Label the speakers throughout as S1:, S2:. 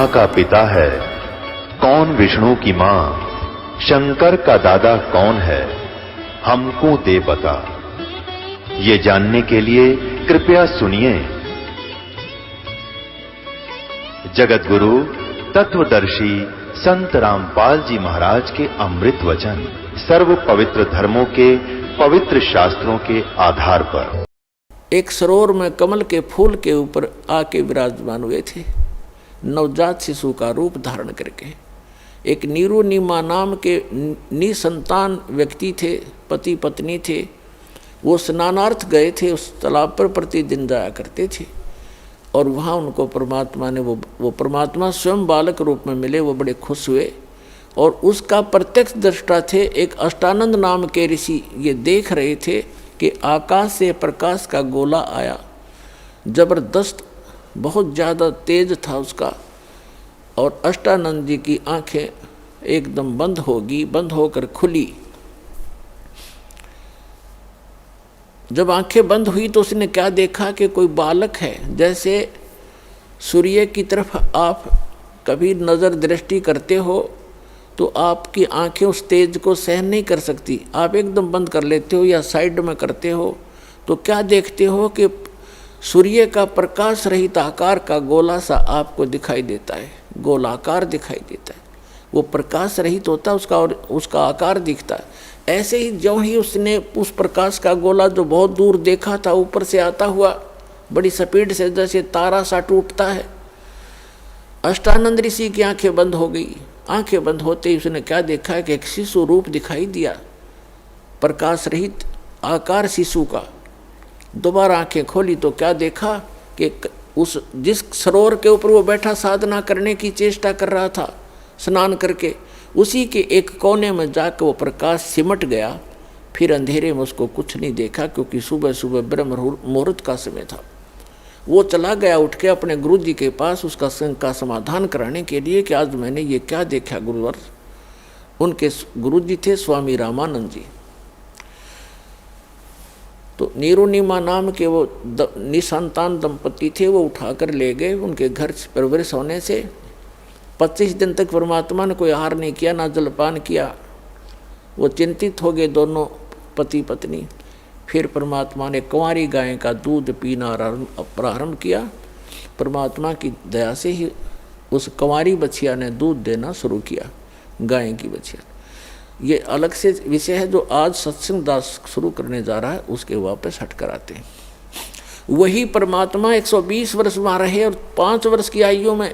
S1: ब्रह्मा का पिता है, कौन विष्णु की मां, शंकर का दादा कौन है, हमको दे बता। ये जानने के लिए कृपया सुनिए। जगत गुरु तत्वदर्शी संत रामपाल जी महाराज के अमृत वचन सर्व पवित्र धर्मों के पवित्र शास्त्रों के आधार पर।
S2: एक सरोवर में कमल के फूल के ऊपर आके विराजमान हुए थे, नवजात शिशु का रूप धारण करके। एक नीरू नीमा नाम के निसंतान व्यक्ति थे, पति पत्नी थे। वो स्नानार्थ गए थे, उस तालाब पर प्रतिदिन जाया करते थे और वहाँ उनको परमात्मा ने वो परमात्मा स्वयं बालक रूप में मिले। वो बड़े खुश हुए और उसका प्रत्यक्ष दृष्टा थे एक अष्टानंद नाम के ऋषि। ये देख रहे थे कि आकाश से प्रकाश का गोला आया, जबरदस्त, बहुत ज़्यादा तेज था उसका, और अष्टानंद जी की आंखें एकदम बंद होगी, बंद होकर खुली। जब आंखें बंद हुई तो उसने क्या देखा कि कोई बालक है। जैसे सूर्य की तरफ आप कभी नज़र दृष्टि करते हो तो आपकी आंखें उस तेज को सहन नहीं कर सकती, आप एकदम बंद कर लेते हो या साइड में करते हो। तो क्या देखते हो कि सूर्य का प्रकाश रहित आकार का गोला सा आपको दिखाई देता है, गोलाकार दिखाई देता है। वो प्रकाश रहित होता है उसका, और उसका आकार दिखता है। ऐसे ही ज्यों ही उसने उस प्रकाश का गोला जो बहुत दूर देखा था ऊपर से आता हुआ बड़ी स्पीड से, जैसे तारा सा टूटता है, अष्टानंद ऋषि की आंखें बंद हो गई। आंखें बंद होते ही उसने क्या देखा कि एक शिशु रूप दिखाई दिया, प्रकाश रहित आकार शिशु का। दोबारा आंखें खोली तो क्या देखा कि उस जिस सरोवर के ऊपर वो बैठा साधना करने की चेष्टा कर रहा था स्नान करके, उसी के एक कोने में जाकर वो प्रकाश सिमट गया। फिर अंधेरे में उसको कुछ नहीं देखा, क्योंकि सुबह सुबह ब्रह्म मुहूर्त का समय था। वो चला गया उठ के अपने गुरु जी के पास उसका शंका समाधान कराने के लिए कि आज मैंने ये क्या देखा गुरुवर। उनके गुरु जी थे स्वामी रामानंद जी। तो नीरुनिमा नाम के वो निसंतान दंपति थे, वो उठाकर ले गए। उनके घर परवरिश होने से 25 दिन तक परमात्मा ने कोई आहार नहीं किया, ना जलपान किया। वो चिंतित हो गए दोनों पति पत्नी। फिर परमात्मा ने कुंवारी गाय का दूध पीना प्रारंभ किया। परमात्मा की दया से ही उस कुंवारी बछिया ने दूध देना शुरू किया, गाय की बछिया। ये अलग से विषय है जो आज सत्संग दास शुरू करने जा रहा है, उसके वापस हट कर आते हैं। वही परमात्मा 120 वर्ष वहाँ रहे और 5 वर्ष की आयु में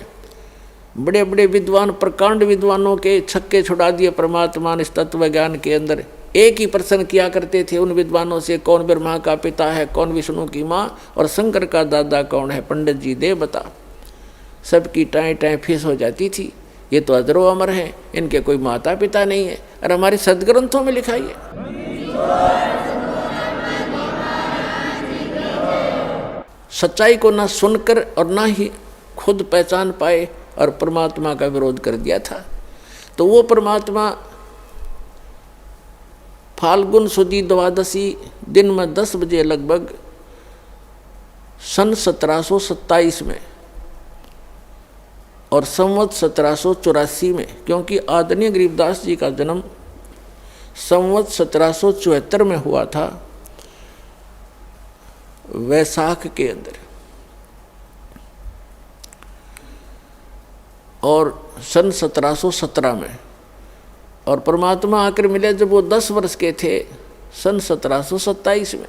S2: बड़े बड़े विद्वान, प्रकांड विद्वानों के छक्के छुड़ा दिए परमात्मा ने। इस तत्व ज्ञान के अंदर एक ही प्रश्न किया करते थे उन विद्वानों से, कौन ब्रह्मा का पिता है, कौन विष्णु की माँ, और शंकर का दादा कौन है, पंडित जी दे बता। सबकी टाएं टाएं फीस हो जाती थी। ये तो अजरो अमर हैं, इनके कोई माता पिता नहीं है। और हमारे सदग्रंथों में लिखा है। सच्चाई को ना सुनकर और ना ही खुद पहचान पाए और परमात्मा का विरोध कर दिया था। तो वो परमात्मा फाल्गुन सुदी द्वादशी दिन में 10 बजे लगभग सन 1727 में और संवत 1784 में, क्योंकि आदरणीय गरीबदास जी का जन्म संवत 1774 में हुआ था, वैशाख के अंदर। और सन 1717 में, और परमात्मा आकर मिले जब वो 10 वर्ष के थे, सन 1727 में।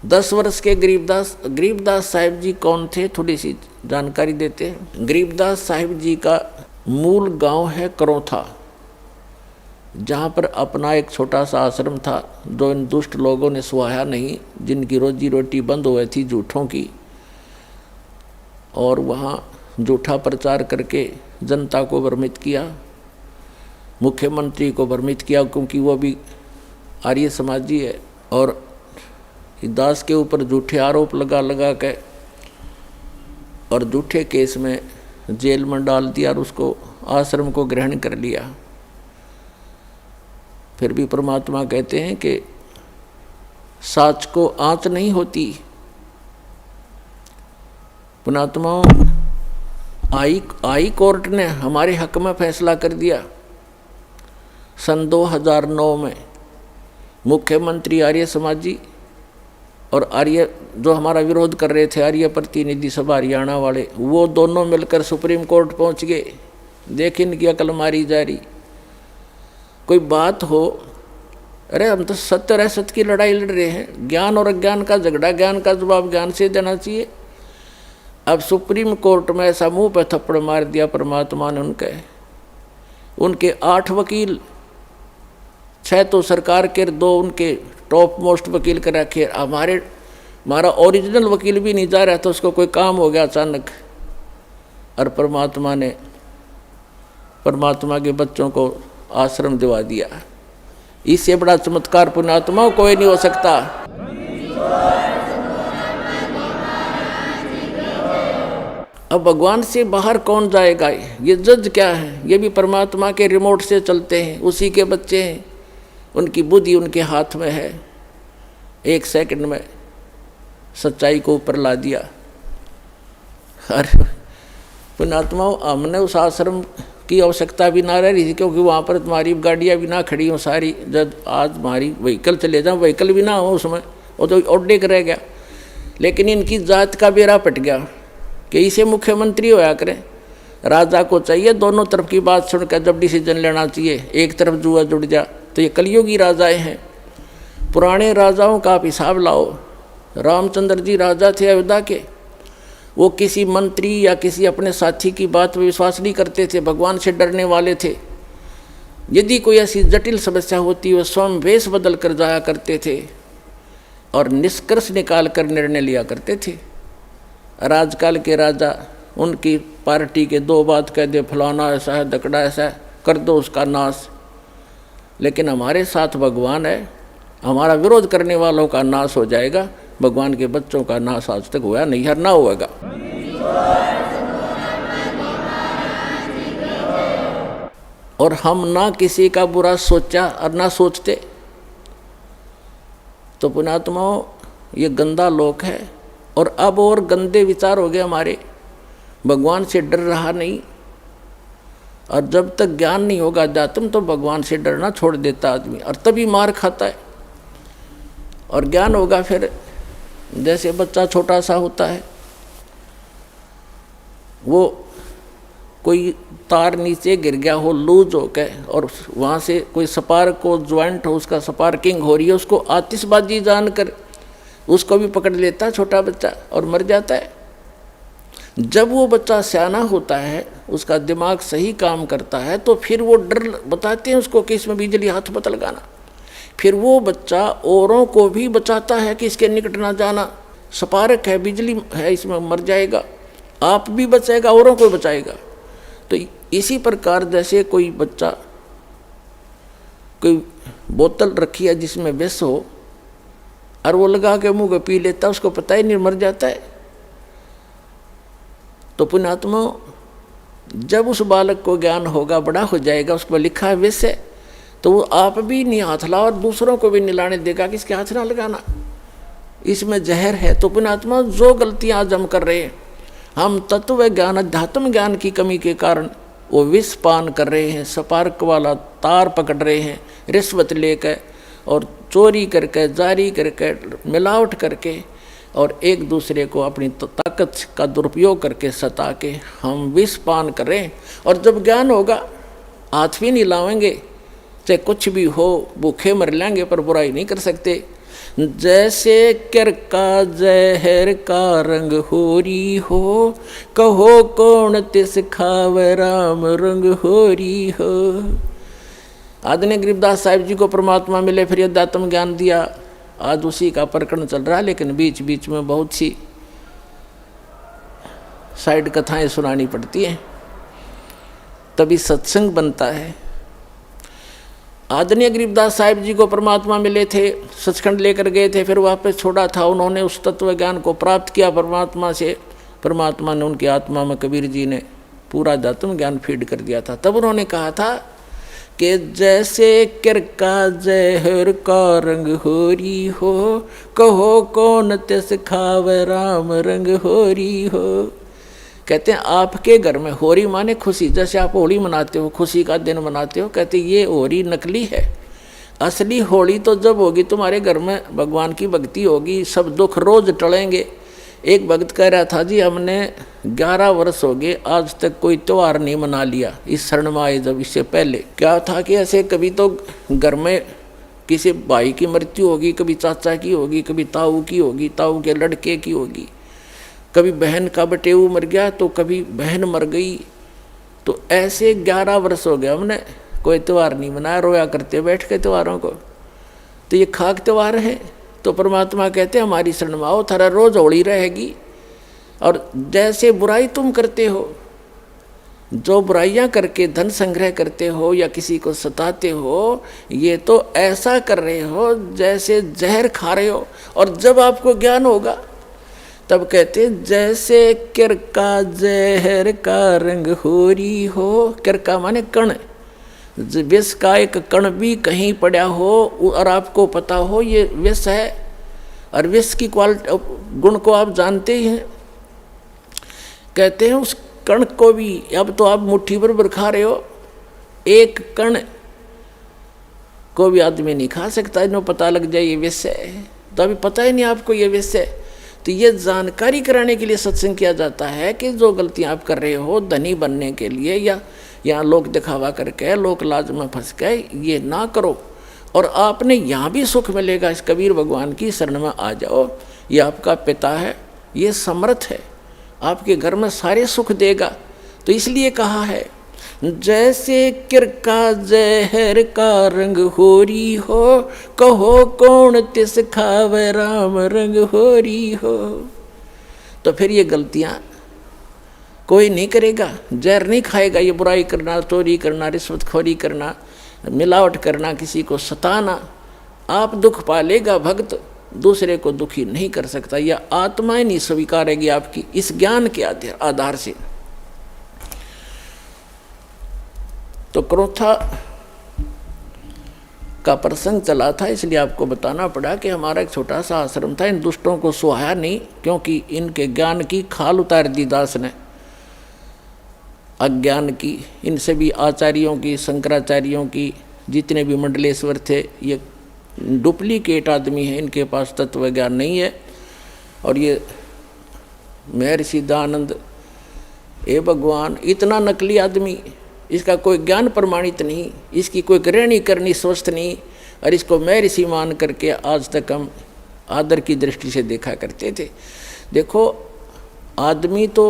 S2: 10 वर्ष के गरीबदास साहिब जी कौन थे, थोड़ी सी जानकारी देते हैं। गरीबदास साहिब जी का मूल गांव है करौथा, जहाँ पर अपना एक छोटा सा आश्रम था जो इन दुष्ट लोगों ने सुहाया नहीं, जिनकी रोजी रोटी बंद हुई थी झूठों की। और वहाँ झूठा प्रचार करके जनता को भ्रमित किया, मुख्यमंत्री को भ्रमित किया, क्योंकि वो भी आर्य समाजी है। और दास के ऊपर झूठे आरोप लगा के और झूठे केस में जेल में डाल दिया और उसको आश्रम को ग्रहण कर लिया। फिर भी परमात्मा कहते हैं कि साच को आँच नहीं होती। पुणात्माओं, आई कोर्ट ने हमारे हक में फैसला कर दिया। सन 2009 में मुख्यमंत्री आर्य समाजी और आर्य जो हमारा विरोध कर रहे थे, आर्य प्रतिनिधि सभा हरियाणा वाले, वो दोनों मिलकर सुप्रीम कोर्ट पहुंच गए। देख इनकी अकल मारी जा रही। कोई बात हो, अरे हम तो सत्य और असत्य की लड़ाई लड़ रहे हैं, ज्ञान और अज्ञान का झगड़ा, ज्ञान का जवाब ज्ञान से देना चाहिए। अब सुप्रीम कोर्ट में ऐसा मुंह पे थप्पड़ मार दिया परमात्मा ने उनके 8 वकील, 6 तो सरकार के, 2 उनके टॉप मोस्ट वकील कर रखे। हमारा ओरिजिनल वकील भी नहीं जा रहा था, उसको कोई काम हो गया अचानक, और परमात्मा के बच्चों को आश्रम दिवा दिया। इससे बड़ा चमत्कार पुण्यात्मा कोई नहीं हो सकता। अब भगवान से बाहर कौन जाएगा? ये जज क्या है? ये भी परमात्मा के रिमोट से चलते हैं, उसी के बच्चे हैं, उनकी बुद्धि उनके हाथ में है। 1 सेकंड में सच्चाई को ऊपर ला दिया। अरे पुण्यात्मा, हमने उस आश्रम की आवश्यकता भी ना रही थी, क्योंकि वहाँ पर तुम्हारी गाड़ियाँ भी ना खड़ी हों सारी। जब आज हमारी व्हीकल चले जाओ, व्हीकल भी ना हो उसमें, वो तो ऑर्डिक रह गया। लेकिन इनकी जात का बेड़ा पट गया कि इसे मुख्यमंत्री होया करें। राजा को चाहिए दोनों तरफ की बात सुनकर जब डिसीजन लेना चाहिए। एक तरफ जुआ जुड़ जा, तो ये कलयुगी राजाएं हैं। पुराने राजाओं का आप हिसाब लाओ। रामचंद्र जी राजा थे अयोध्या के, वो किसी मंत्री या किसी अपने साथी की बात में विश्वास नहीं करते थे, भगवान से डरने वाले थे। यदि कोई ऐसी जटिल समस्या होती, वो स्वयं वेश बदल कर जाया करते थे और निष्कर्ष निकाल कर निर्णय लिया करते थे। राजकाल के राजा, उनकी पार्टी के 2 बात कह दे, फलाना ऐसा है, दकड़ा ऐसा है, कर दो उसका नाश। लेकिन हमारे साथ भगवान है, हमारा विरोध करने वालों का नाश हो जाएगा। भगवान के बच्चों का नाश आज तक हुआ नहीं, हर ना होगा। और हम ना किसी का बुरा सोचा और ना सोचते। तो पुण्यात्माओं, ये गंदा लोक है। और अब और गंदे विचार हो गए हमारे, भगवान से डर रहा नहीं। और जब तक ज्ञान नहीं होगा अध्यात्म, तो भगवान से डरना छोड़ देता आदमी, और तभी मार खाता है। और ज्ञान होगा फिर, जैसे बच्चा छोटा सा होता है, वो कोई तार नीचे गिर गया हो लूज हो के, और वहाँ से कोई स्पार्क को ज्वाइंट हो, उसका स्पार्किंग हो रही है, उसको आतिशबाजी जानकर उसको भी पकड़ लेता है छोटा बच्चा और मर जाता है। जब वो बच्चा सियाना होता है, उसका दिमाग सही काम करता है, तो फिर वो डर बताते हैं उसको कि इसमें बिजली हाथ मत लगाना। फिर वो बच्चा औरों को भी बचाता है कि इसके निकट ना जाना, स्पार्क है, बिजली है, इसमें मर जाएगा। आप भी बचाएगा, औरों को बचाएगा। तो इसी प्रकार जैसे कोई बच्चा कोई बोतल रखी है जिसमें विष हो, और वो लगा के मुंह को पी लेता, उसको पता ही नहीं, मर जाता है। तो पुण्यात्मा, जब उस बालक को ज्ञान होगा, बड़ा हो जाएगा, उस पर लिखा है विष है, तो वो आप भी नहीं हाथ लाओ और दूसरों को भी नहीं लाने देगा कि इसके हाथ ना लगाना, इसमें जहर है। तो पुण्यात्मा, जो गलतियां आज हम कर रहे हैं, हम तत्व ज्ञान अध्यात्म ज्ञान की कमी के कारण वो विष पान कर रहे हैं, स्पार्क वाला तार पकड़ रहे हैं, रिश्वत लेकर और चोरी करके, जारी करके, मिलावट करके, और एक दूसरे को अपनी ताकत का दुरुपयोग करके सता के हम विष पान करें। और जब ज्ञान होगा, हाथ भी नहीं लावेंगे, चाहे कुछ भी हो, भूखे मर लेंगे पर बुराई नहीं कर सकते। जैसे कर का जहर का रंग होरी हो, कहो कौन तिस खावे राम रंग होरी हो। आदरणीय गरीबदास साहिब जी को परमात्मा मिले, फिर अध्यात्म ज्ञान दिया। आज उसी का प्रकरण चल रहा है, लेकिन बीच बीच में बहुत सी साइड कथाएं सुनानी पड़ती हैं, तभी सत्संग बनता है। आदरणीय गरीबदास साहिब जी को परमात्मा मिले थे, सचखंड लेकर गए थे, फिर वापस छोड़ा था। उन्होंने उस तत्व ज्ञान को प्राप्त किया परमात्मा से। परमात्मा ने उनकी आत्मा में, कबीर जी ने पूरा अध्यात्म ज्ञान फीड कर दिया था। तब उन्होंने कहा था कि जैसे कर का जहर का रंग होरी हो, कहो कौन तिस खावे राम रंग होरी हो। कहते हैं आपके घर में होरी माने खुशी, जैसे आप होली मनाते हो, खुशी का दिन मनाते हो, कहते ये होरी नकली है। असली होली तो जब होगी तुम्हारे घर में भगवान की भक्ति होगी, सब दुख रोज टलेंगे। एक भक्त कह रहा था जी हमने 11 वर्ष हो गए आज तक कोई त्यौहार नहीं मना लिया इस शरण में आए जब। इससे पहले क्या था कि ऐसे कभी तो घर में किसी भाई की मृत्यु होगी, कभी चाचा की होगी, कभी ताऊ की होगी, ताऊ के लड़के की होगी, कभी बहन का बटेऊ मर गया तो कभी बहन मर गई। तो ऐसे 11 वर्ष हो गए हमने कोई त्यौहार नहीं मनाया, रोया करते बैठ के त्योहारों को। तो ये खाक त्यौहार है। तो परमात्मा कहते हैं हमारी शरण में आओ, थारा रोज होली रहेगी। और जैसे बुराई तुम करते हो, जो बुराइयां करके धन संग्रह करते हो या किसी को सताते हो, ये तो ऐसा कर रहे हो जैसे जहर खा रहे हो। और जब आपको ज्ञान होगा तब कहते जैसे किरका जहर का रंग होरी हो। किरका माने कण, विष का एक कण भी कहीं पड़ा हो और आपको पता हो ये विष है, और विष की क्वालिटी गुण को आप जानते ही हैं। कहते हैं उस कण को भी, अब तो आप मुट्ठी भर खा रहे हो, एक कण को भी आदमी नहीं खा सकता, इन्हें पता लग जाए ये विष है। तो अभी पता ही नहीं आपको ये विष है। तो ये जानकारी कराने के लिए सत्संग किया जाता है कि जो गलतियां आप कर रहे हो धनी बनने के लिए या लोक दिखावा करके लोक लाज में फंस गए, ये ना करो। और आपने यहाँ भी सुख मिलेगा। इस कबीर भगवान की शरण में आ जाओ, ये आपका पिता है, ये समर्थ है, आपके घर में सारे सुख देगा। तो इसलिए कहा है जैसे किरका जहर का रंग होरी हो, कहो कौन तिस खावे राम रंग होरी हो। तो फिर ये गलतियां कोई नहीं करेगा, जहर नहीं खाएगा। ये बुराई करना, चोरी करना, रिश्वतखोरी करना, मिलावट करना, किसी को सताना, आप दुख पालेगा। भक्त दूसरे को दुखी नहीं कर सकता, यह आत्मा ही नहीं स्वीकारेगी आपकी इस ज्ञान के आधार से। तो क्रोथा का प्रसंग चला था, इसलिए आपको बताना पड़ा कि हमारा एक छोटा सा आश्रम था। इन दुष्टों को सुहाया नहीं, क्योंकि इनके ज्ञान की खाल उतार दी दास ने, अज्ञान की। इनसे भी आचार्यों की, शंकराचार्यों की, जितने भी मंडलेश्वर थे, ये डुप्लीकेट आदमी है, इनके पास तत्व ज्ञान नहीं है। और ये महर्षि दयानंद, ए भगवान, इतना नकली आदमी, इसका कोई ज्ञान प्रमाणित नहीं, इसकी कोई ग्रहणी करनी स्वस्थ नहीं, और इसको महर्षि मान करके आज तक हम आदर की दृष्टि से देखा करते थे। देखो आदमी तो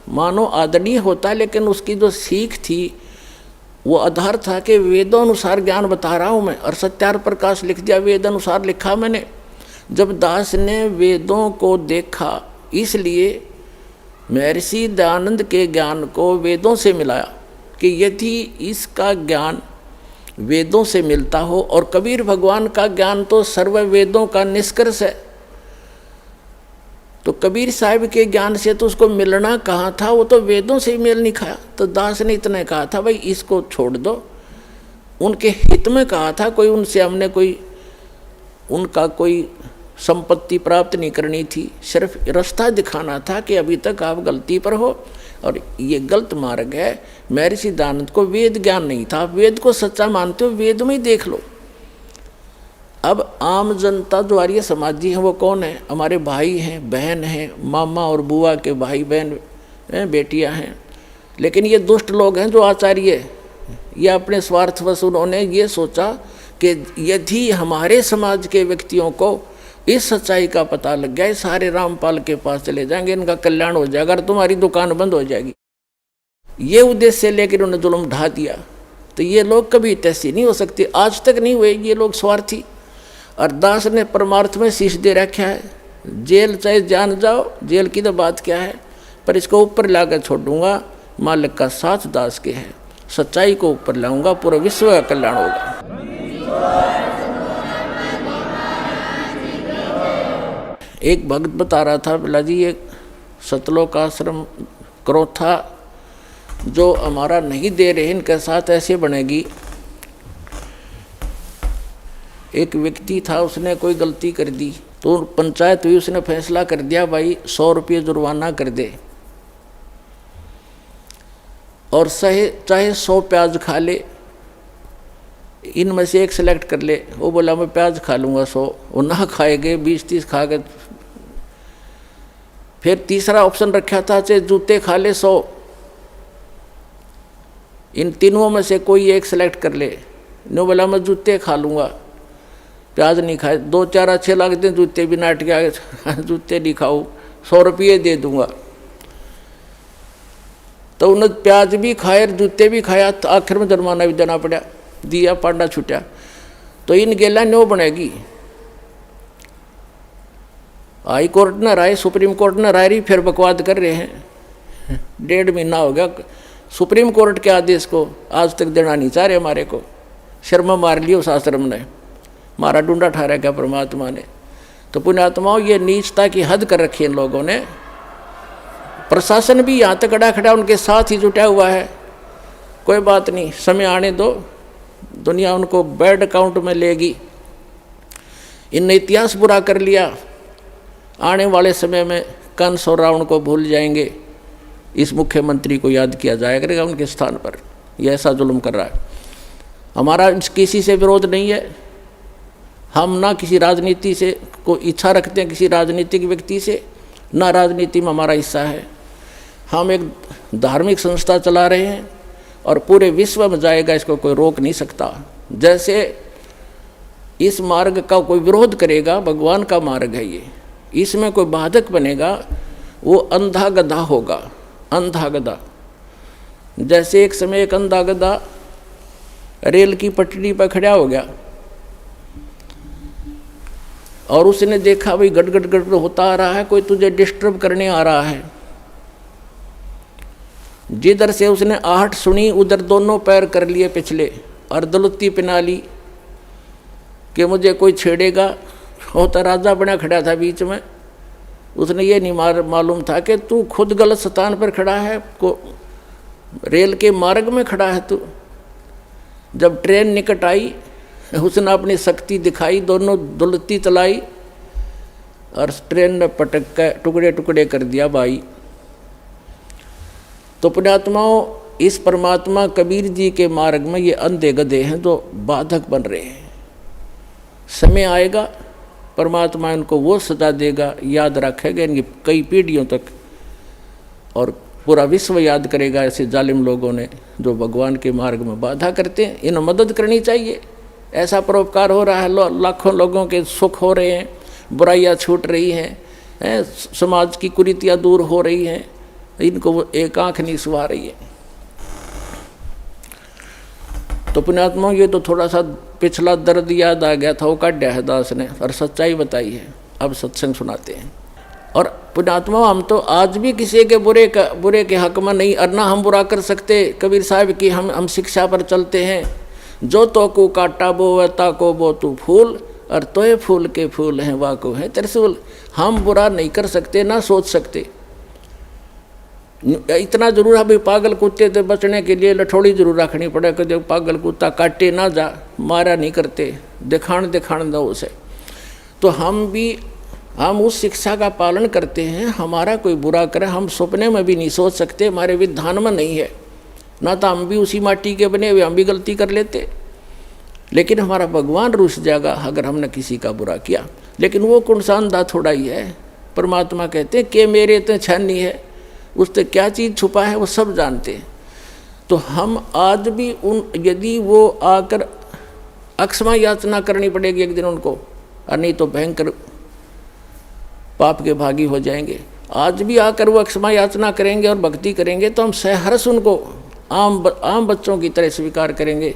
S2: मानो आदरणीय होता, लेकिन उसकी जो सीख थी वो आधार था कि वेदों अनुसार ज्ञान बता रहा हूँ मैं, और सत्यार प्रकाश लिख दिया, वेद अनुसार लिखा मैंने। जब दास ने वेदों को देखा, इसलिए महर्षि दयानंद के ज्ञान को वेदों से मिलाया कि यदि इसका ज्ञान वेदों से मिलता हो, और कबीर भगवान का ज्ञान तो सर्व वेदों का निष्कर्ष है, तो कबीर साहब के ज्ञान से तो उसको मिलना कहाँ था, वो तो वेदों से ही मेल नहीं खाया। तो दास ने इतना कहा था भाई इसको छोड़ दो, उनके हित में कहा था, कोई उनसे हमने उनका कोई संपत्ति प्राप्त नहीं करनी थी, सिर्फ रास्ता दिखाना था कि अभी तक आप गलती पर हो और ये गलत मार्ग है। महर्षि दयानंद को वेद ज्ञान नहीं था, आप वेद को सच्चा मानते हो, वेद में ही देख लो। अब आम जनता जो आर्य समाजी हैं वो कौन है? हमारे भाई हैं, बहन हैं, मामा और बुआ के भाई बहन बेटियां हैं। लेकिन ये दुष्ट लोग हैं जो आचार्य, ये अपने स्वार्थवश उन्होंने ये सोचा कि यदि हमारे समाज के व्यक्तियों को इस सच्चाई का पता लग गया, सारे रामपाल के पास चले जाएंगे, इनका कल्याण हो जाएगा और तुम्हारी दुकान बंद हो जाएगी। ये उद्देश्य लेकर उन्होंने जुल्म ढा दिया। तो ये लोग कभी तैसी नहीं हो सकते, आज तक नहीं हुए ये लोग स्वार्थी। और दास ने परमार्थ में शीश दे रखा है, जेल चाहे जान जाओ, जेल की तो बात क्या है, पर इसको ऊपर लाकर छोड़ दूंगा, मालिक का साथ दास के है, सच्चाई को ऊपर लाऊंगा, पूरा विश्व का कल्याण होगा। एक भक्त बता रहा था, बोला जी ये सतलोक आश्रम क्रोथा जो हमारा नहीं दे रहे, इनके साथ ऐसे बनेगी। एक व्यक्ति था, उसने कोई गलती कर दी तो पंचायत हुई, उसने फैसला कर दिया भाई 100 रुपये जुर्माना कर दे। और चाहे 100 प्याज खा ले, इनमें से एक सेलेक्ट कर ले। वो बोला मैं प्याज खा लूँगा 100, वो ना खाएगे 20-30 खा गए। फिर तीसरा ऑप्शन रखा था चाहे जूते खा ले 100, इन तीनों में से कोई एक सेलेक्ट कर ले। नो बोला मैं जूते खा लूँगा, प्याज नहीं खाए। 2-4 अच्छे लगते हैं जूते भी, नाट के आगे जूते नहीं खाऊँ, 100 रुपये दे दूँगा। तो उन्होंने प्याज भी खाए जूते भी खाया, तो आखिर में जुर्माना भी देना पड़ा, दिया पांडा छूटा। तो इन गेला न्यो बनेगी। हाई कोर्ट ने राय, सुप्रीम कोर्ट ने राय, फिर बकवाद कर रहे हैं। 1.5 महीना हो गया सुप्रीम कोर्ट के आदेश को, आज तक देना नहीं चाह रहे हमारे को। शर्मा मार लियो शास्त्रम ने, मारा डूंडा ठहरा क्या परमात्मा ने। तो पुण्यात्माओं, ये नीचता की हद कर रखी है इन लोगों ने। प्रशासन भी यहाँ तक खड़ा खड़ा उनके साथ ही जुटा हुआ है। कोई बात नहीं, समय आने दो, दुनिया उनको बैड अकाउंट में लेगी। इनने इतिहास बुरा कर लिया, आने वाले समय में कंस और रावण को भूल जाएंगे। इस मुख्यमंत्री को याद किया जाया करेगा उनके स्थान पर। यह ऐसा जुल्म कर रहा है। हमारा किसी से विरोध नहीं है, हम ना किसी राजनीति से कोई इच्छा रखते हैं, किसी राजनीतिक व्यक्ति से, ना राजनीति में हमारा हिस्सा है। हम एक धार्मिक संस्था चला रहे हैं और पूरे विश्व में जाएगा, इसको कोई रोक नहीं सकता। जैसे इस मार्ग का कोई विरोध करेगा, भगवान का मार्ग है ये, इसमें कोई बाधक बनेगा वो अंधा गधा होगा। अंधा गधा, जैसे एक समय एक अंधा गधा रेल की पटरी पर खड़ा हो गया और उसने देखा भाई गड़ गड़ गड़ होता आ रहा है, कोई तुझे डिस्टर्ब करने आ रहा है। जिधर से उसने आहट सुनी उधर दोनों पैर कर लिए पिछले और दलुत्ती पिना ली कि मुझे कोई छेड़ेगा। होता राजा बना खड़ा था बीच में, उसने ये नहीं मालूम था कि तू खुद गलत स्थान पर खड़ा है, को रेल के मार्ग में खड़ा है तू। जब ट्रेन निकट आई उसने अपनी शक्ति दिखाई, दोनों दुलती चलाई और ट्रेन ने पटक कर टुकड़े टुकड़े कर दिया भाई। तो पुण्यात्माओं, इस परमात्मा कबीर जी के मार्ग में ये अंधे गधे हैं जो बाधक बन रहे हैं। समय आएगा परमात्मा इनको वो सजा देगा, याद रखेगा इनकी कई पीढ़ियों तक, और पूरा विश्व याद करेगा ऐसे जालिम लोगों ने जो भगवान के मार्ग में बाधा करते हैं। इन्हें मदद करनी चाहिए। ऐसा परोपकार हो रहा है, लाखों लोगों के सुख हो रहे हैं, बुराइयां छूट रही हैं, समाज की कुरीतियाँ दूर हो रही हैं, इनको वो एक आँख नहीं सुहा रही है। तो पुण्यात्माओं, ये तो थोड़ा सा पिछला दर्द याद आ गया था, वो काटा है दास ने और सच्चाई बताई है। अब सत्संग सुनाते हैं। और पुण्यात्माओं, हम तो आज भी किसी के बुरे के हक में नहीं, और ना हम बुरा कर सकते। कबीर साहब की हम शिक्षा पर चलते हैं, जो तो को काटा बो ता को बो तू फूल, और तोय फूल के फूल हैं वाह को है त्रिशूल। हम बुरा नहीं कर सकते, ना सोच सकते। इतना जरूर है भाई, पागल कुत्ते से बचने के लिए लठोड़ी जरूर रखनी पड़े कि जब पागल कुत्ता काटे ना जा, मारा नहीं करते, दिखाण दो उसे। तो हम उस शिक्षा का पालन करते हैं। हमारा कोई बुरा करे हम सपने में भी नहीं सोच सकते, हमारे विधान में नहीं है। ना तो हम भी उसी माटी के बने हुए, हम भी गलती कर लेते। लेकिन हमारा भगवान रुस जाएगा अगर हमने किसी का बुरा किया। लेकिन वो कुणसानदा थोड़ा ही है। परमात्मा कहते हैं कि मेरे तो छानी है, उससे क्या चीज़ छुपा है वो सब जानते हैं। तो हम आज भी यदि वो आकर अक्षमा याचना करनी पड़ेगी एक दिन उनको, और नहीं तो भयंकर पाप के भागी हो जाएंगे। आज भी आकर वो अक्षमा याचना करेंगे और भक्ति करेंगे तो हम सहर्ष उनको आम बच्चों की तरह स्वीकार करेंगे।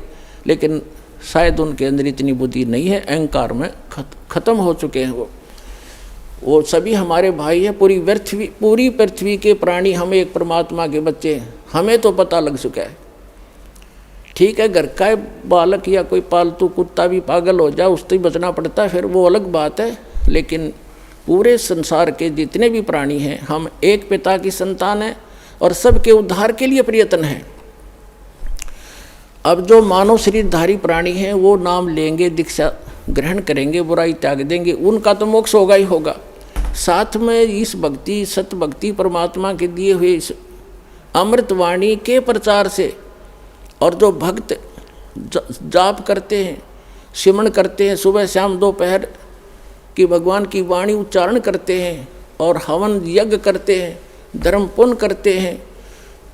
S2: लेकिन शायद उनके अंदर इतनी बुद्धि नहीं है, अहंकार में खत्म हो चुके हैं वो सभी हमारे भाई हैं। पूरी पृथ्वी के प्राणी हम एक परमात्मा के बच्चे हैं, हमें तो पता लग चुका है। ठीक है, घर का बालक या कोई पालतू कुत्ता भी पागल हो जाए, उससे बचना पड़ता है, फिर वो अलग बात है। लेकिन पूरे संसार के जितने भी प्राणी हैं, हम एक पिता की संतान हैं और सबके उद्धार के लिए प्रयत्न है। अब जो मानव शरीरधारी प्राणी हैं वो नाम लेंगे, दीक्षा ग्रहण करेंगे, बुराई त्याग देंगे, उनका तो मोक्ष होगा ही होगा। साथ में इस भक्ति, सत भक्ति, परमात्मा के दिए हुए इस अमृतवाणी के प्रचार से, और जो भक्त जाप करते हैं, सिमरण करते हैं, सुबह शाम दोपहर की भगवान की वाणी उच्चारण करते हैं और हवन यज्ञ करते हैं, धर्म पुण्य करते हैं,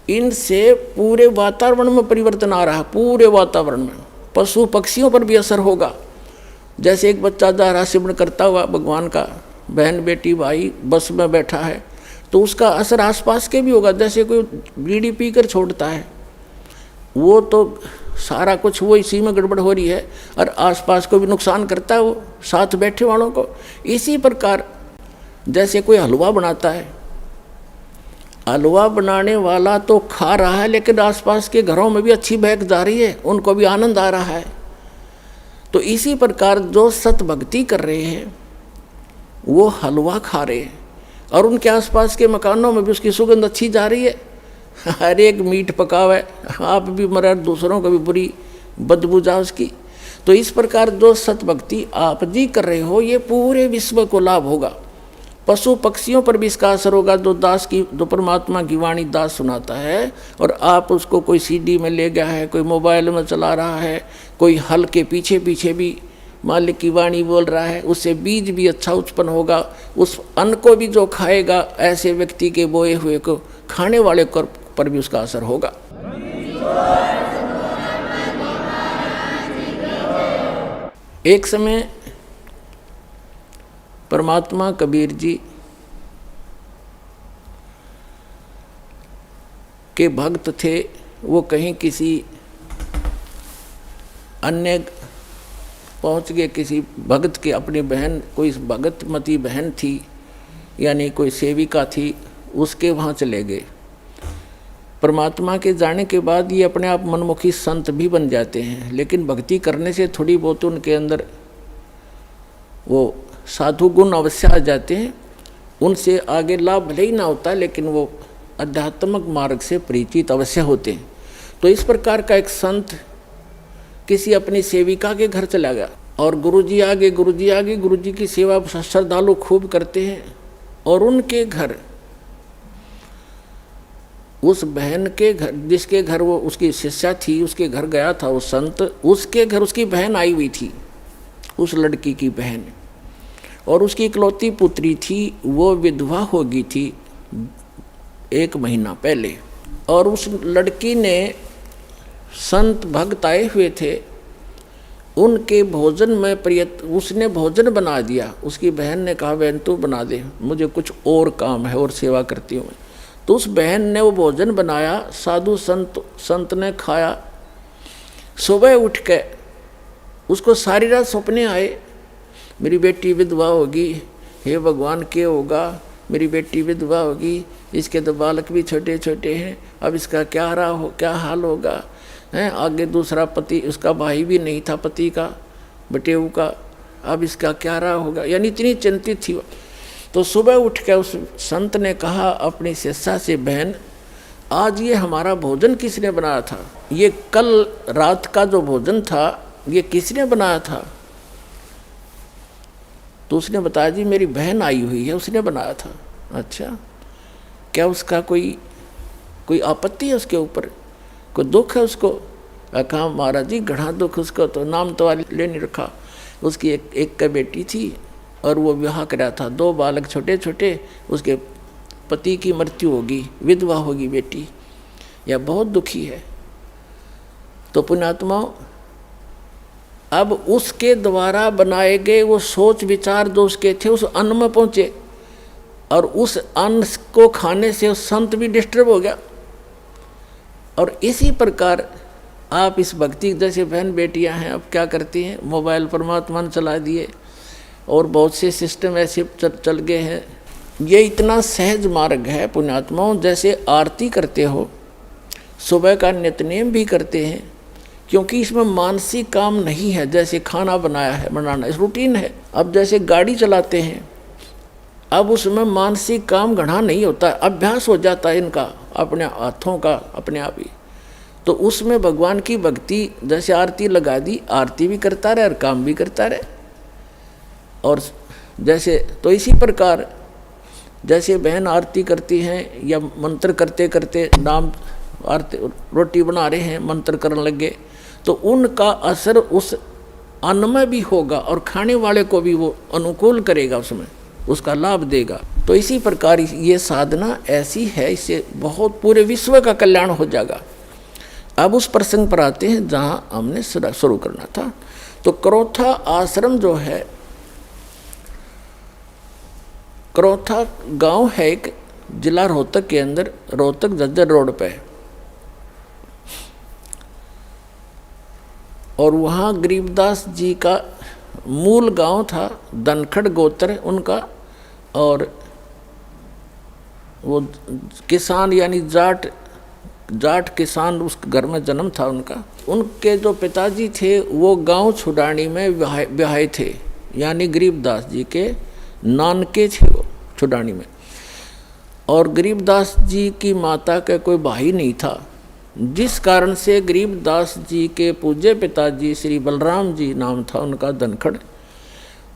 S2: इनसे पूरे वातावरण में परिवर्तन आ रहा है। पूरे वातावरण में पशु पक्षियों पर भी असर होगा। जैसे एक बच्चा जा रहा सिमरण करता हुआ भगवान का, बहन बेटी भाई बस में बैठा है, तो उसका असर आसपास के भी होगा। जैसे कोई बीड़ी पीकर छोड़ता है, वो तो सारा कुछ वो इसी में गड़बड़ हो रही है और आसपास को भी नुकसान करता है, वो साथ बैठे वालों को। इसी प्रकार जैसे कोई हलवा बनाता है, हलवा बनाने वाला तो खा रहा है लेकिन आसपास के घरों में भी अच्छी महक जा रही है, उनको भी आनंद आ रहा है। तो इसी प्रकार जो सत भक्ति कर रहे हैं वो हलवा खा रहे हैं और उनके आसपास के मकानों में भी उसकी सुगंध अच्छी जा रही है। हर एक मीट पकावे, आप भी मरे, दूसरों को भी बुरी बदबू जा उसकी। तो इस प्रकार जो सत भक्ति आप जी कर रहे हो, ये पूरे विश्व को लाभ होगा। पशु पक्षियों पर भी इसका असर होगा। जो परमात्मा की वाणी दास सुनाता है और आप उसको कोई सीडी में ले गया है, कोई मोबाइल में चला रहा है, कोई हल के पीछे पीछे भी मालिक की वाणी बोल रहा है, उससे बीज भी अच्छा उत्पन्न होगा। उस अन्न को भी जो खाएगा, ऐसे व्यक्ति के बोए हुए को खाने वाले पर भी उसका असर होगा। एक समय परमात्मा कबीर जी के भक्त थे। वो कहीं किसी अन्य पहुंच गए, किसी भक्त के, अपनी बहन, कोई भगतमती बहन थी यानी कोई सेविका थी, उसके वहाँ चले गए। परमात्मा के जाने के बाद ये अपने आप मनमुखी संत भी बन जाते हैं, लेकिन भक्ति करने से थोड़ी बहुत उनके अंदर वो साधु गुण अवश्य आ जाते हैं। उनसे आगे लाभ भले ही ना होता, लेकिन वो आध्यात्मिक मार्ग से परिचित अवश्य होते हैं। तो इस प्रकार का एक संत किसी अपनी सेविका के घर चला गया और गुरुजी आगे गुरुजी की सेवा श्रद्धालु खूब करते हैं। और उनके घर, उस बहन के घर, जिसके घर वो उसकी शिष्या थी, उसके घर गया था वो संत। उसके घर उसकी बहन आई हुई थी, उस लड़की की बहन, और उसकी इकलौती पुत्री थी। वो विधवा हो गई थी 1 महीना पहले। और उस लड़की ने, संत भक्त आए हुए थे, उनके भोजन में उसने भोजन बना दिया। उसकी बहन ने कहा, बहन तू बना दे, मुझे कुछ और काम है और सेवा करती हूँ। तो उस बहन ने वो भोजन बनाया, साधु संत ने खाया। सुबह उठ के उसको सारी रात सपने आए, मेरी बेटी विधवा होगी, हे भगवान क्या होगा, मेरी बेटी विधवा होगी, इसके तो बालक भी छोटे छोटे हैं, अब इसका क्या हाल होगा हैं। आगे दूसरा पति, उसका भाई भी नहीं था पति का, बटेऊ का, अब इसका क्या रहा होगा, यानी इतनी चिंतित थी। तो सुबह उठ के उस संत ने कहा अपनी शिष्या से, बहन आज ये हमारा भोजन किसने बनाया था? ये कल रात का जो भोजन था ये किसने बनाया था? तो उसने बताया, जी मेरी बहन आई हुई है, उसने बनाया था। अच्छा, क्या उसका कोई आपत्ति है उसके ऊपर, कोई दुख है उसको? कहा महाराज जी घना दुख उसको, तो नाम तो ले नहीं रखा। उसकी एक बेटी थी और वो विवाह कराया था, 2 बालक छोटे छोटे, उसके पति की मृत्यु होगी, विधवा होगी बेटी, यह बहुत दुखी है। तो पुण्यात्माओं, अब उसके द्वारा बनाए गए वो सोच विचार जो उसके थे उस अन्न में पहुँचे, और उस अन्न को खाने से उस संत भी डिस्टर्ब हो गया। और इसी प्रकार आप इस भक्ति, जैसे बहन बेटियां हैं, अब क्या करती हैं, मोबाइल परमात्मा ने चला दिए और बहुत से सिस्टम ऐसे चल गए हैं। ये इतना सहज मार्ग है पुण्यात्माओं। जैसे आरती करते हो, सुबह का नित्यनेम भी करते हैं, क्योंकि इसमें मानसिक काम नहीं है। जैसे खाना बनाना इस रूटीन है। अब जैसे गाड़ी चलाते हैं, अब उसमें मानसिक काम घना नहीं होता, अभ्यास हो जाता है इनका, अपने हाथों का अपने आप ही। तो उसमें भगवान की भक्ति, जैसे आरती लगा दी, आरती भी करता रहे और काम भी करता रहे। और जैसे तो इसी प्रकार जैसे बहन आरती करती हैं या मंत्र करते करते नाम आरती रोटी बना रहे हैं मंत्र करने लगे, तो उनका असर उस अन्न में भी होगा और खाने वाले को भी वो अनुकूल करेगा, उसमें उसका लाभ देगा। तो इसी प्रकार ये साधना ऐसी है, इससे बहुत पूरे विश्व का कल्याण हो जाएगा। अब उस प्रसंग पर आते हैं जहाँ हमने शुरू करना था। तो क्रोथा आश्रम जो है, क्रोथा गांव है एक, जिला रोहतक के अंदर, रोहतक झज्जर रोड पे, और वहाँ गरीबदास जी का मूल गांव था, धनखड़ गोत्र उनका, और वो किसान यानी जाट किसान उस घर में जन्म था उनका। उनके जो पिताजी थे वो गांव छुडानी में ब्याहे थे, यानी गरीबदास जी के नानके थे वो छुडानी में। और गरीबदास जी की माता का कोई भाई नहीं था, जिस कारण से गरीबदास जी के पूज्य पिताजी श्री बलराम जी नाम था उनका धनखड़,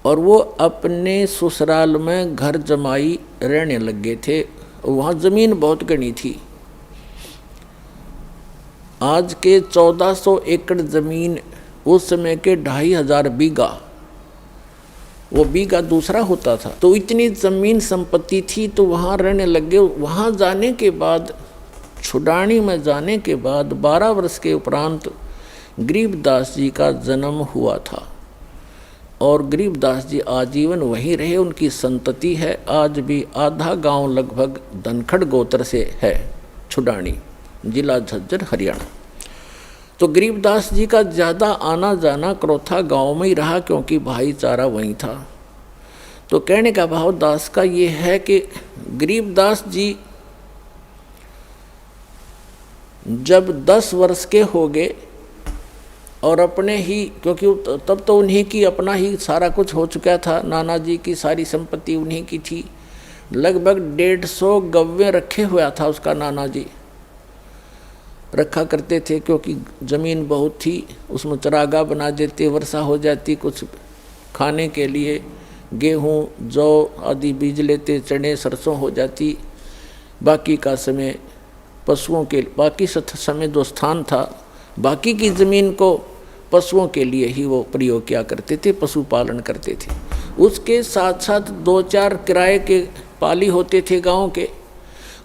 S2: और वो अपने ससुराल में घर जमाई रहने लग गए थे। वहाँ ज़मीन बहुत घनी थी, आज के 1400 एकड़ ज़मीन, उस समय के 2500 बीघा, वो बीघा दूसरा होता था। तो इतनी ज़मीन संपत्ति थी, तो वहाँ रहने लगे। वहाँ जाने के बाद, छुडानी में जाने के बाद 12 वर्ष के उपरांत गरीबदास जी का जन्म हुआ था, और गरीबदास जी आजीवन वहीं रहे। उनकी संतति है आज भी, आधा गांव लगभग धनखड़ गोत्र से है, छुडानी जिला झज्जर हरियाणा। तो गरीबदास जी का ज़्यादा आना जाना क्रोथा गांव में ही रहा, क्योंकि भाईचारा वहीं था। तो कहने का भाव दास का ये है कि गरीबदास जी जब 10 वर्ष के हो गए और अपने ही, क्योंकि तब तो उन्हीं की अपना ही सारा कुछ हो चुका था, नाना जी की सारी संपत्ति उन्हीं की थी। लगभग 150 गव्वे रखे हुआ था उसका नाना जी, रखा करते थे, क्योंकि ज़मीन बहुत थी। उसमें चरागाह बना देते, वर्षा हो जाती, कुछ खाने के लिए गेहूँ जौ आदि बीज लेते, चने सरसों हो जाती। बाकी का समय पशुओं के, बाकी समय जो स्थान था, बाकी की ज़मीन को पशुओं के लिए ही वो प्रयोग किया करते थे, पशुपालन करते थे। उसके साथ साथ 2-4 किराए के पाली होते थे गांव के,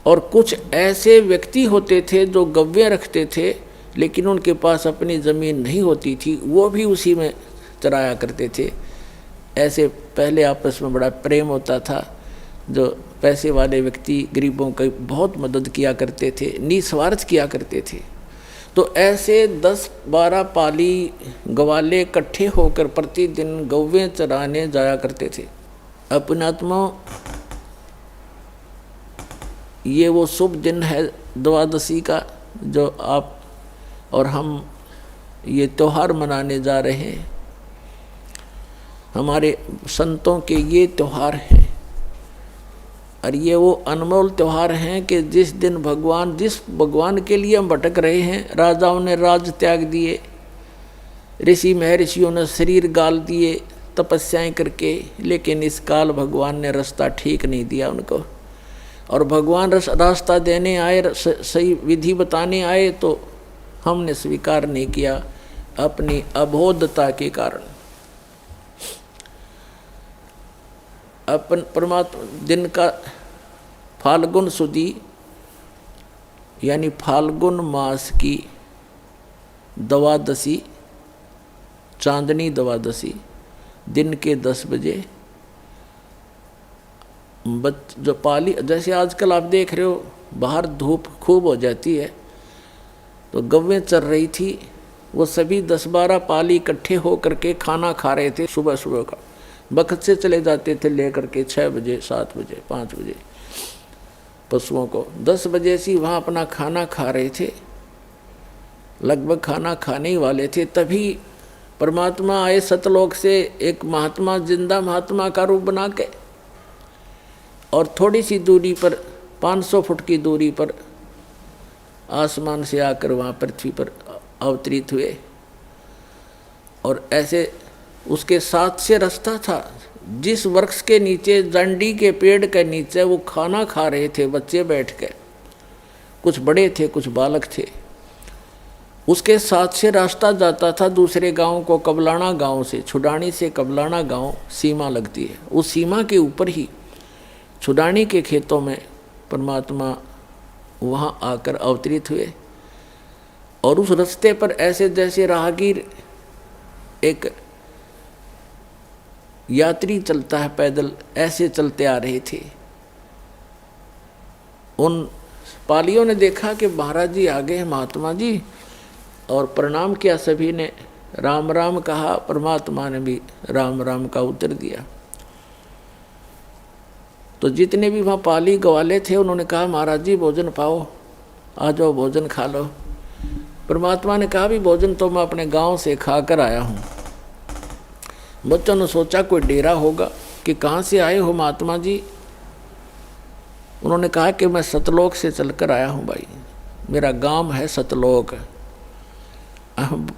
S2: और कुछ ऐसे व्यक्ति होते थे जो गव्वे रखते थे, लेकिन उनके पास अपनी ज़मीन नहीं होती थी, वो भी उसी में चराया करते थे। ऐसे पहले आपस में बड़ा प्रेम होता था। जो पैसे वाले व्यक्ति गरीबों की बहुत मदद किया करते थे, निस्वार्थ किया करते थे। तो ऐसे 10-12 पाली गवाले इकट्ठे होकर प्रतिदिन गौवें चराने जाया करते थे। अपनात्मा, ये वो शुभ दिन है द्वादशी का, जो आप और हम ये त्यौहार मनाने जा रहे हैं। हमारे संतों के ये त्यौहार हैं, और ये वो अनमोल त्यौहार हैं कि जिस दिन जिस भगवान के लिए हम भटक रहे हैं, राजाओं ने राज त्याग दिए, ऋषि महर्षियों ने शरीर गाल दिए तपस्याएं करके, लेकिन इस काल भगवान ने रास्ता ठीक नहीं दिया उनको। और भगवान रास्ता देने आए, सही विधि बताने आए, तो हमने स्वीकार नहीं किया अपनी अबोधता के कारण। अपन परमात्मा दिन का फाल्गुन सुदी यानी फाल्गुन मास की द्वादशी, चांदनी द्वादशी, दिन के 10 बजे जो पाली, जैसे आजकल आप देख रहे हो बाहर धूप खूब हो जाती है, तो गव्वें चल रही थी, वो सभी 10-12 पाली इकट्ठे हो करके खाना खा रहे थे। सुबह सुबह का वक्त से चले जाते थे लेकर के 6 बजे, 7 बजे, 5 बजे पशुओं को, 10 बजे से वहाँ अपना खाना खा रहे थे, लगभग खाना खाने ही वाले थे। तभी परमात्मा आए सतलोक से, एक महात्मा, जिंदा महात्मा का रूप बना के, और थोड़ी सी दूरी पर 500 फुट की दूरी पर आसमान से आकर वहाँ पृथ्वी पर अवतरित हुए। और ऐसे उसके साथ से रास्ता था, जिस वृक्ष के नीचे, जंडी के पेड़ के नीचे वो खाना खा रहे थे बच्चे बैठ कर, कुछ बड़े थे कुछ बालक थे, उसके साथ से रास्ता जाता था दूसरे गांव को, कबलाना गांव से, छुडानी से कबलाना गांव सीमा लगती है। उस सीमा के ऊपर ही छुडानी के खेतों में परमात्मा वहाँ आकर अवतरित हुए। और उस रास्ते पर ऐसे जैसे राहगीर, एक यात्री चलता है पैदल, ऐसे चलते आ रहे थे। उन पालियों ने देखा कि महाराज जी आ गए हैं, महात्मा जी, और प्रणाम किया। सभी ने राम राम कहा, परमात्मा ने भी राम राम का उत्तर दिया। तो जितने भी वहाँ पाली गवाले थे उन्होंने कहा महाराज जी भोजन पाओ, आ जाओ भोजन खा लो। परमात्मा ने कहा भी भोजन तो मैं अपने गांव से खा कर आया हूँ। बच्चों ने सोचा कोई डेरा होगा, कि कहाँ से आए हो महात्मा जी। उन्होंने कहा कि मैं सतलोक से चलकर आया हूँ भाई, मेरा गांव है सतलोक।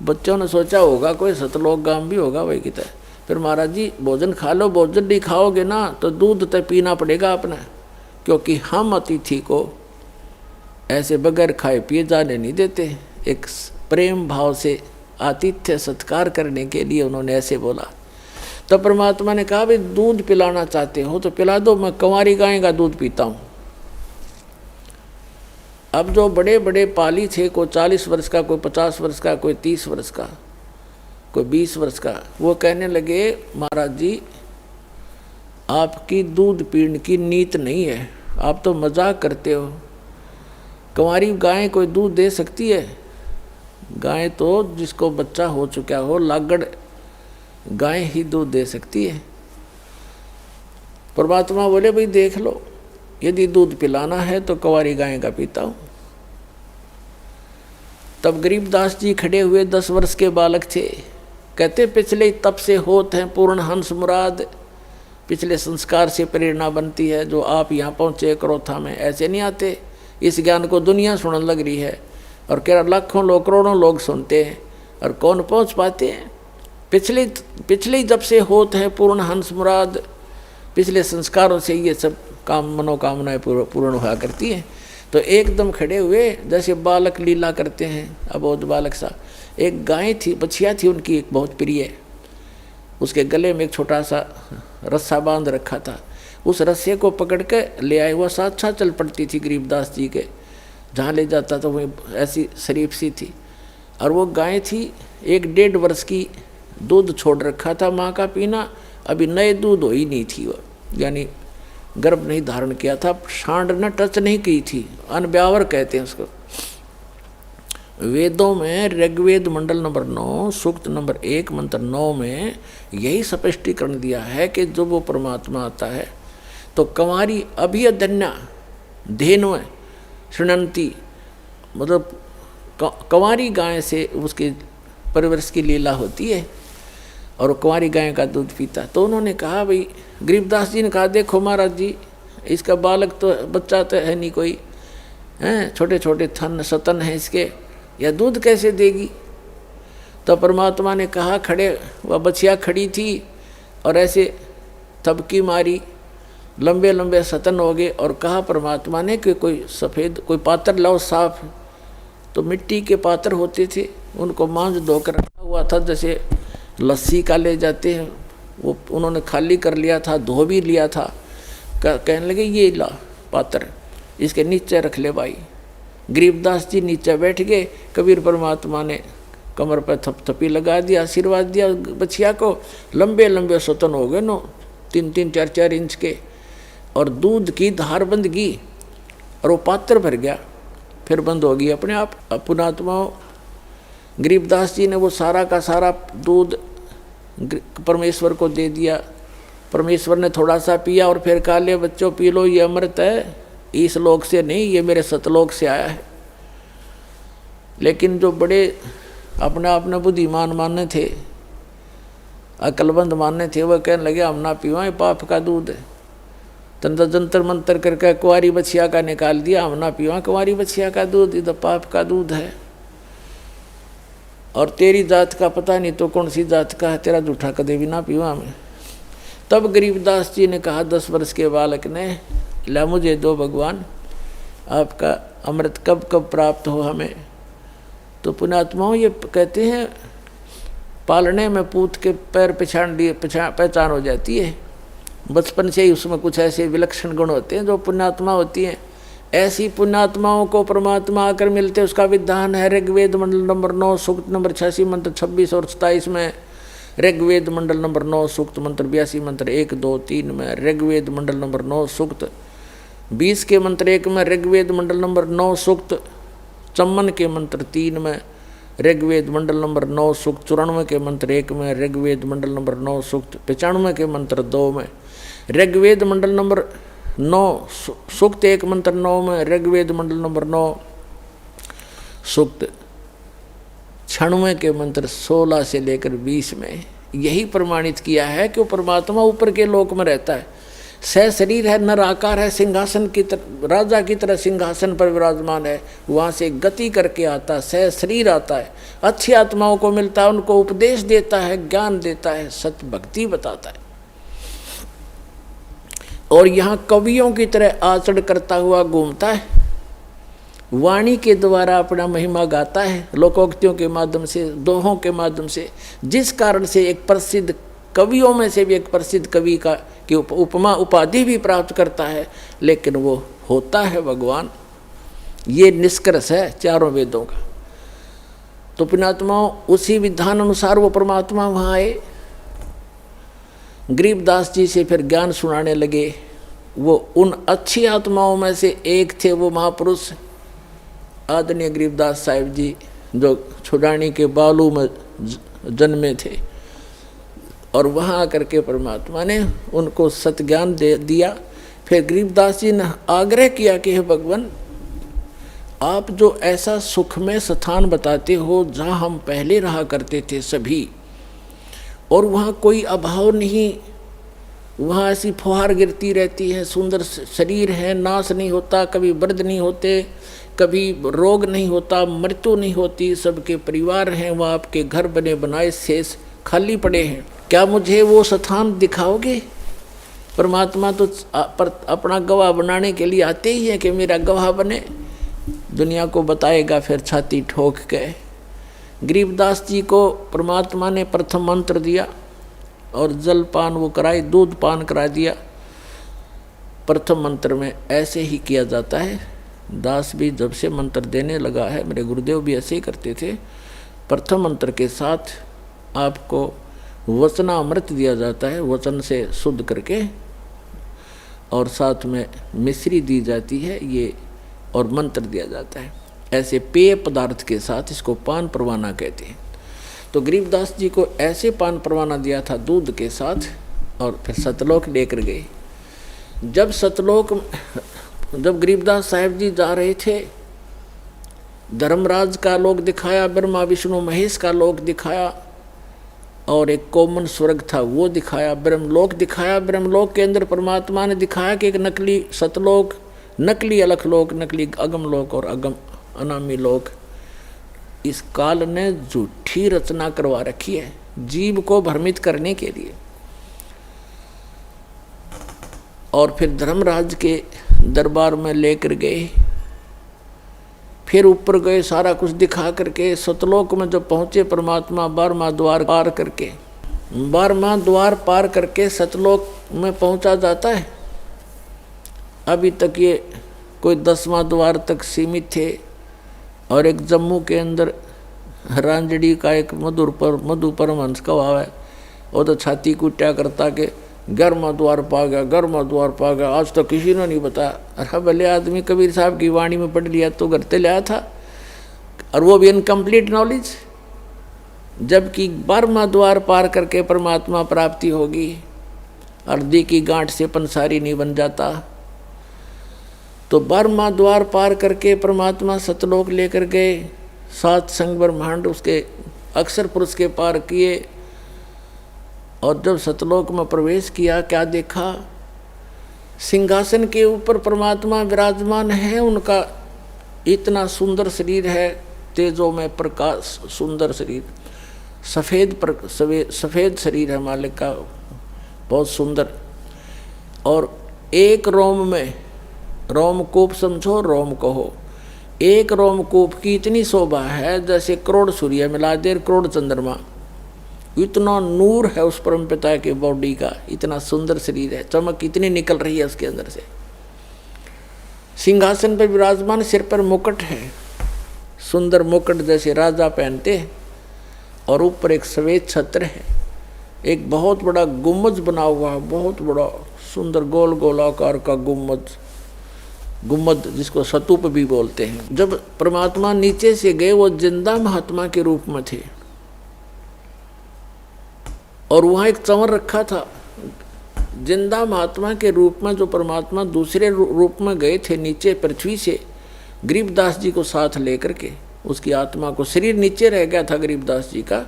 S2: बच्चों ने सोचा होगा कोई सतलोक गांव भी होगा भाई कितना। फिर महाराज जी भोजन खा लो, भोजन नहीं खाओगे ना तो दूध तो पीना पड़ेगा अपना, क्योंकि हम अतिथि को ऐसे बगैर खाए पिए जाने नहीं देते। एक प्रेम भाव से आतिथ्य सत्कार करने के लिए उन्होंने ऐसे बोला। तो परमात्मा ने कहा भाई दूध पिलाना चाहते हो तो पिला दो, मैं कंवारी गाय का दूध पीता हूँ। अब जो बड़े बड़े पाली थे, कोई 40 वर्ष का, कोई 50 वर्ष का, कोई 30 वर्ष का, कोई 20 वर्ष का, वो कहने लगे महाराज जी आपकी दूध पीने की नीत नहीं है, आप तो मजाक करते हो। कंवारी गाय कोई दूध दे सकती है? गाय तो जिसको बच्चा हो चुका हो, लागड़ गाय ही दूध दे सकती है। परमात्मा बोले भाई देख लो, यदि दूध पिलाना है तो कंवारी गाय का पीता हूँ। तब गरीबदास जी खड़े हुए, 10 वर्ष के बालक थे। कहते पिछले तप से होत हैं पूर्ण हंस मुराद, पिछले संस्कार से प्रेरणा बनती है। जो आप यहाँ पहुँचे करोथा में ऐसे नहीं आते। इस ज्ञान को दुनिया सुनने लग रही है और कह लाखों लोग करोड़ों लोग सुनते हैं और कौन पहुँच पाते हैं। पिछले जब से होत है पूर्ण हंस मुराद, पिछले संस्कारों से ये सब काम मनोकामनाएं पूर्ण हुआ करती हैं। तो एकदम खड़े हुए जैसे बालक लीला करते हैं, अबोध बालक सा। एक गाय थी, बछिया थी उनकी एक बहुत प्रिय, उसके गले में एक छोटा सा रस्सा बांध रखा था। उस रस्से को पकड़ के ले आए, वह साथ साथ चल पड़ती थी गरीबदास जी के, जहाँ ले जाता तो वह ऐसी शरीफ सी थी। और वो गाय थी 1-1.5 वर्ष की, दूध छोड़ रखा था माँ का पीना, अभी नए दूध हो ही नहीं थी वो, यानी गर्भ नहीं धारण किया था, सांड न टच नहीं की थी, अनब्यावर कहते हैं उसको। वेदों में ऋग्वेद मंडल नंबर 9 सूक्त नंबर 1 मंत्र 9 में यही स्पष्टीकरण दिया है कि जब वो परमात्मा आता है तो कंवारी अभियधन्या धेनु शृणंती, मतलब कंवारी गाय से उसके परिवर्ष की लीला होती है और कंवारी गाय का दूध पीता। तो उन्होंने कहा भाई, गरीबदास जी ने कहा देखो महाराज जी इसका बालक तो बच्चा तो है नहीं कोई, हैं छोटे छोटे थन सतन हैं इसके, या दूध कैसे देगी। तो परमात्मा ने कहा, खड़े वह बछिया खड़ी थी और ऐसे थपकी मारी, लंबे लंबे सतन हो गए। और कहा परमात्मा ने कि कोई सफ़ेद कोई पात्र लाओ साफ। तो मिट्टी के पात्र होते थे, उनको मांझ धोकर रखा हुआ था, जैसे लस्सी का ले जाते हैं, वो उन्होंने खाली कर लिया था, धो भी लिया था। कहने लगे ये ला पात्र, इसके नीचे रख ले भाई। गरीबदास जी नीचे बैठ गए, कबीर परमात्मा ने कमर पर थपथपी लगा दिया, आशीर्वाद दिया बछिया को। लंबे लंबे सतन हो गए, 3-3, 4-4 इंच के, और दूध की धार बंद की और वो पात्र भर गया, फिर बंद हो गई अपने आप। पुणात्मा गरीबदास जी ने वो सारा का सारा दूध परमेश्वर को दे दिया। परमेश्वर ने थोड़ा सा पिया और फिर कहा ले बच्चों पी लो, ये अमृत है, इस लोक से नहीं, ये मेरे सतलोक से आया है। लेकिन जो बड़े अपने बुद्धिमान माने थे, अकलबंद माने थे, वह कहने लगे हम ना पीवा, पाप का दूध है। तंत्र जंतर मंतर करके कुंवारी बछिया का निकाल दिया, हम ना पीवा कुंवारी बछिया का दूध, ये तो पाप का दूध है। और तेरी जात का पता नहीं तो कौन सी जात का है, तेरा जूठा कदे भी ना पीवा मैं। तब गरीबदास जी ने कहा 10 वर्ष के बालक ने, ला मुझे दो भगवान, आपका अमृत कब कब प्राप्त हो हमें। तो पुण्यात्माओं ये कहते हैं पालने में पूत के पैर पहचान हो जाती है। बचपन से ही उसमें कुछ ऐसे विलक्षण गुण होते हैं जो पुण्यात्मा होती हैं। ऐसी पुण्यात्माओं को परमात्मा आकर मिलते, उसका विधान है ऋग्वेद मंडल नंबर 9 सूक्त नंबर 86 मंत्र 26 और 27 में, ऋग्वेद मंडल नंबर 9 सूक्त मंत्र 82 मंत्र 1, 2, 3 में, ऋग्वेद मंडल नंबर 9 सूक्त 20 के मंत्र 1 में, ऋग्वेद मंडल नंबर 9 सूक्त 54 के मंत्र 3 में, ऋग्वेद मंडल नंबर 9 सूक्त 94 के मंत्र 1 में, ऋग्वेद मंडल नंबर 9 सूक्त 95 के मंत्र 2 में, ऋग्वेद मंडल नंबर 9 सूक्त 1 मंत्र 9 में, ऋग्वेद मंडल नंबर 9 सूक्त 96 के मंत्र 16 से लेकर 20 में यही प्रमाणित किया है कि वो परमात्मा ऊपर के लोक में रहता है। सह शरीर है, नर आकार है, सिंहासन की तरह राजा की तरह सिंहासन पर विराजमान है, वहाँ से गति करके आता है, सह शरीर आता है, अच्छी आत्माओं को मिलता है, उनको उपदेश देता है, ज्ञान देता है, सत्य भक्ति बताता है। और यहाँ कवियों की तरह आचरण करता हुआ घूमता है, वाणी के द्वारा अपना महिमा गाता है, लोकोक्तियों के माध्यम से, दोहों के माध्यम से, जिस कारण से एक प्रसिद्ध कवियों में से भी एक प्रसिद्ध कवि का की उपमा उपाधि भी प्राप्त करता है, लेकिन वो होता है भगवान। ये निष्कर्ष है चारों वेदों का। तो पुण्यात्माओं उसी विधान अनुसार वो परमात्मा वहाँ आए, गरीबदास जी से फिर ज्ञान सुनाने लगे। वो उन अच्छी आत्माओं में से एक थे, वो महापुरुष आदरणीय गरीबदास साहिब जी, जो छुड़ानी के बालू में जन्मे थे। और वहाँ आकर के परमात्मा ने उनको सतज्ञान दे दिया। फिर गरीबदास जी ने आग्रह किया कि हे भगवान, आप जो ऐसा सुखमय स्थान बताते हो जहाँ हम पहले रहा करते थे सभी, और वहाँ कोई अभाव नहीं, वहाँ ऐसी फुहार गिरती रहती है, सुंदर शरीर है, नाश नहीं होता, कभी वृद्ध नहीं होते, कभी रोग नहीं होता, मृत्यु नहीं होती, सबके परिवार हैं, वहाँ आपके घर बने बनाए शेष खाली पड़े हैं, क्या मुझे वो स्थान दिखाओगे? परमात्मा तो अपना गवाह बनाने के लिए आते ही हैं कि मेरा गवाह बने, दुनिया को बताएगा फिर छाती ठोक के। गरीबदास जी को परमात्मा ने प्रथम मंत्र दिया और जल पान वो कराए, दूध पान करा दिया। प्रथम मंत्र में ऐसे ही किया जाता है। दास भी जब से मंत्र देने लगा है, मेरे गुरुदेव भी ऐसे ही करते थे। प्रथम मंत्र के साथ आपको वचनामृत दिया जाता है, वचन से शुद्ध करके, और साथ में मिश्री दी जाती है ये, और मंत्र दिया जाता है। ऐसे पेय पदार्थ के साथ इसको पान परवाना कहते हैं। तो गरीबदास जी को ऐसे पान परवाना दिया था दूध के साथ, और फिर सतलोक लेकर गए। जब गरीबदास साहिब जी जा रहे थे, धर्मराज का लोक दिखाया, ब्रह्मा विष्णु महेश का लोक दिखाया, और एक कॉमन स्वर्ग था वो दिखाया, ब्रह्मलोक दिखाया। ब्रह्मलोक के अंदर परमात्मा ने दिखाया कि एक नकली सतलोक, नकली अलखलोक, नकली अगमलोक और अगम अनामी लोक, इस काल ने झूठी रचना करवा रखी है जीव को भ्रमित करने के लिए। और फिर धर्मराज के दरबार में लेकर गए, फिर ऊपर गए, सारा कुछ दिखा करके सतलोक में जब पहुँचे परमात्मा 12वां द्वार पार करके, 12वां द्वार पार करके सतलोक में पहुँचा जाता है। अभी तक ये कोई 10वां द्वार तक सीमित थे। और एक जम्मू के अंदर रांजड़ी का एक मधु परमहंस का भाव है, वो तो छाती कुट्या करता के 11वां द्वार पा गया, 11वां द्वार पा गया, आज तो किसी ने नहीं बताया। अरे भले आदमी कबीर साहब की वाणी में पढ़ लिया तो घर से लाया था, और वो भी इनकम्प्लीट नॉलेज। जबकि 12वां द्वार पार करके परमात्मा प्राप्ति होगी, अर्धी की गांठ से पंसारी नहीं बन जाता। तो 12वां द्वार पार करके परमात्मा सतलोक लेकर गए, 7 संग ब्रह्मांड उसके अक्षर पुरुष के पार किए। और जब सतलोक में प्रवेश किया, क्या देखा? सिंहासन के ऊपर परमात्मा विराजमान है, उनका इतना सुंदर शरीर है, तेजों में प्रकाश, सुंदर शरीर, सफ़ेद शरीर है मालिक का, बहुत सुंदर। और एक रोम में, रोमकूप समझो, रोम कहो, एक रोमकूप की इतनी शोभा है जैसे करोड़ सूर्य मिला दे, करोड़ चंद्रमा। इतना नूर है उस परम पिता के बॉडी का, इतना सुंदर शरीर है, चमक इतनी निकल रही है उसके अंदर से। सिंहासन पर विराजमान, सिर पर मुकुट है, सुंदर मुकुट जैसे राजा पहनते हैं, और ऊपर एक सफेद छत्र है। एक बहुत बड़ा गुम्बद बना हुआ है, बहुत बड़ा सुंदर गोल गोल आकार का गुम्बद जिसको स्तूप भी बोलते हैं। जब परमात्मा नीचे से गए वो जिंदा महात्मा के रूप में थे, और वहाँ एक चंवर रखा था। जिंदा महात्मा के रूप में जो परमात्मा दूसरे रूप में गए थे नीचे पृथ्वी से, गरीबदास जी को साथ लेकर के, उसकी आत्मा को, शरीर नीचे रह गया था गरीबदास जी का,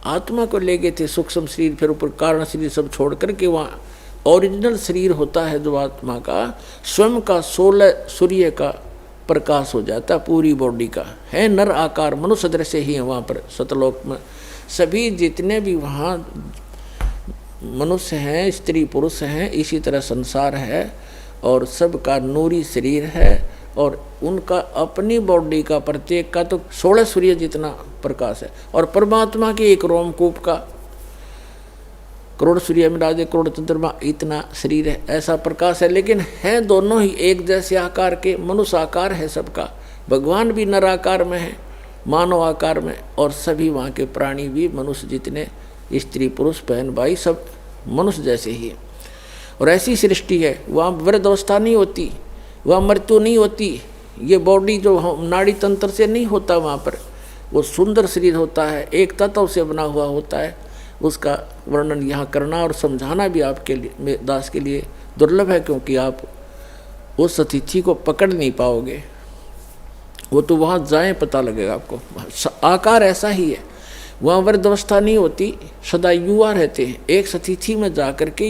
S2: आत्मा को ले गए थे सूक्ष्म शरीर, फिर ऊपर कारण शरीर सब छोड़ करके वहाँ ओरिजिनल शरीर होता है जो आत्मा का, स्वयं का 16 सूर्य का प्रकाश हो जाता पूरी बॉडी का है। नर आकार मनुष्य दृश्य ही है वहाँ पर सतलोक में। सभी जितने भी वहाँ मनुष्य हैं, स्त्री पुरुष हैं, इसी तरह संसार है, और सबका नूरी शरीर है, और उनका अपनी बॉडी का प्रत्येक का तो 16 सूर्य जितना प्रकाश है, और परमात्मा के एक रोमकूप का करोड़ सूर्य मिला दे, करोड़ चंद्रमा इतना शरीर है, ऐसा प्रकाश है। लेकिन है दोनों ही एक जैसे आकार के, मनुष्य आकार है सबका, भगवान भी नर आकार में है, मानव आकार में, और सभी वहाँ के प्राणी भी मनुष्य जितने, स्त्री पुरुष बहन भाई सब मनुष्य जैसे ही है। और ऐसी सृष्टि है, वहाँ वृद्ध अवस्था नहीं होती, वहाँ मृत्यु नहीं होती, ये बॉडी जो नाड़ी तंत्र से नहीं होता वहाँ पर, वो सुंदर शरीर होता है, एक तत्व से बना हुआ होता है। उसका वर्णन यहाँ करना और समझाना भी आपके लिए, दास के लिए दुर्लभ है, क्योंकि आप उस अतिथि को पकड़ नहीं पाओगे, वो तो वहाँ जाए पता लगेगा आपको। आकार ऐसा ही है, वहाँ वृद्ध अवस्था नहीं होती, सदा युवा रहते हैं। एक सतिथि में जा कर के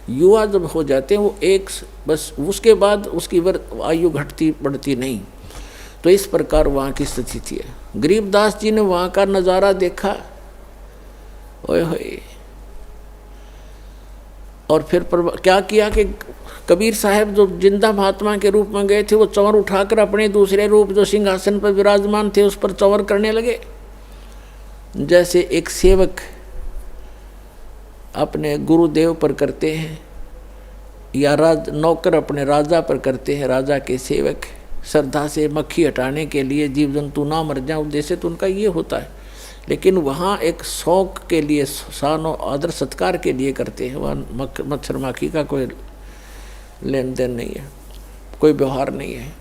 S2: युवा जब हो जाते हैं वो एक बस, उसके बाद उसकी आयु घटती बढ़ती नहीं। तो इस प्रकार वहाँ की स्थिति है। गरीबदास जी ने वहाँ का नज़ारा देखा, ओए होए, और फिर क्या किया कि कबीर साहब जो जिंदा महात्मा के रूप में गए थे, वो चंवर उठाकर अपने दूसरे रूप जो सिंहासन पर विराजमान थे उस पर चंवर करने लगे। जैसे एक सेवक अपने गुरुदेव पर करते हैं, या नौकर अपने राजा पर करते हैं, राजा के सेवक श्रद्धा से मक्खी हटाने के लिए, जीव जंतु ना मर जाए उद्देश्य तो उनका ये होता है। लेकिन वहाँ एक शौक के लिए, शान और आदर सत्कार के लिए करते हैं, वहाँ मच्छर माखी का कोई लेन देन नहीं है, कोई व्यवहार नहीं है।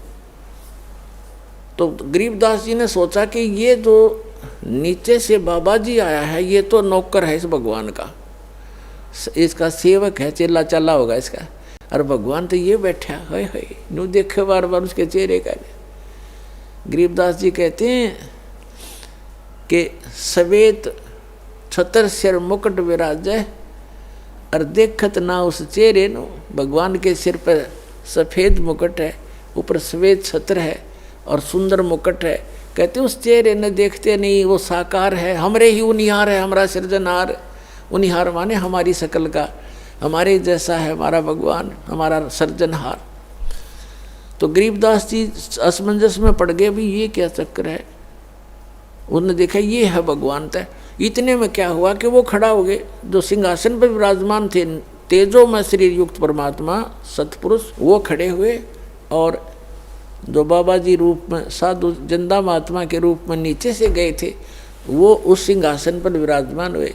S2: तो गरीबदास जी ने सोचा कि ये जो नीचे से बाबा जी आया है, ये तो नौकर है इस भगवान का, इसका सेवक है, चेला चला होगा इसका, और भगवान तो ये बैठा है, न्यू देखे बार बार उसके चेहरे का। गरीबदास जी कहते हैं कि सवेत छतर सिर मुकुट विराजै, और देखत ना उस चेहरे नो। भगवान के सिर पर सफ़ेद मुकुट है, ऊपर सफ़ेद छत्र है और सुंदर मुकुट है। कहते उस चेहरे ने देखते नहीं, वो साकार है, हमरे ही उनिहार है, हमारा सृजनहार। उनिहार माने हमारी शकल का, हमारे जैसा है हमारा भगवान, हमारा सृजनहार। तो गरीबदास जी असमंजस में पड़ गए, भी ये क्या चक्कर है। उन्होंने देखा ये है भगवान तय। इतने में क्या हुआ कि वो खड़ा हो गए, जो सिंहासन पर विराजमान थे तेजो में शरीर युक्त परमात्मा सतपुरुष, वो खड़े हुए, और जो बाबा जी रूप में साधु जिंदा महात्मा के रूप में नीचे से गए थे, वो उस सिंहासन पर विराजमान हुए।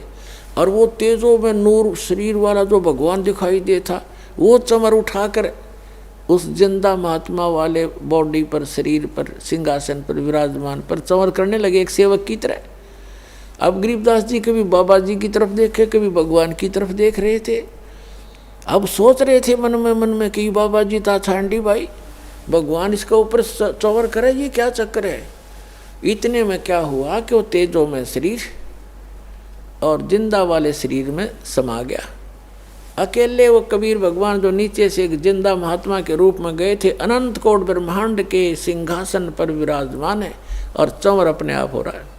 S2: और वो तेजो में नूर शरीर वाला जो भगवान दिखाई दे था, वो चमर उठाकर उस जिंदा महात्मा वाले बॉडी पर, शरीर पर, सिंहासन पर विराजमान पर चंवर करने लगे एक सेवक की तरह। अब गरीबदास जी कभी बाबा जी की तरफ देखे, कभी भगवान की तरफ देख रहे थे। अब सोच रहे थे मन में कि बाबा जी ता छांडी भाई, भगवान इसका ऊपर चंवर करे, ये क्या चक्कर है। इतने में क्या हुआ कि वो तेजो में शरीर और जिंदा वाले शरीर में समा गया। अकेले वो कबीर भगवान जो नीचे से एक जिंदा महात्मा के रूप में गए थे, अनंत कोट ब्रह्मांड के सिंहासन पर विराजमान है, और चंवर अपने आप हो रहा है।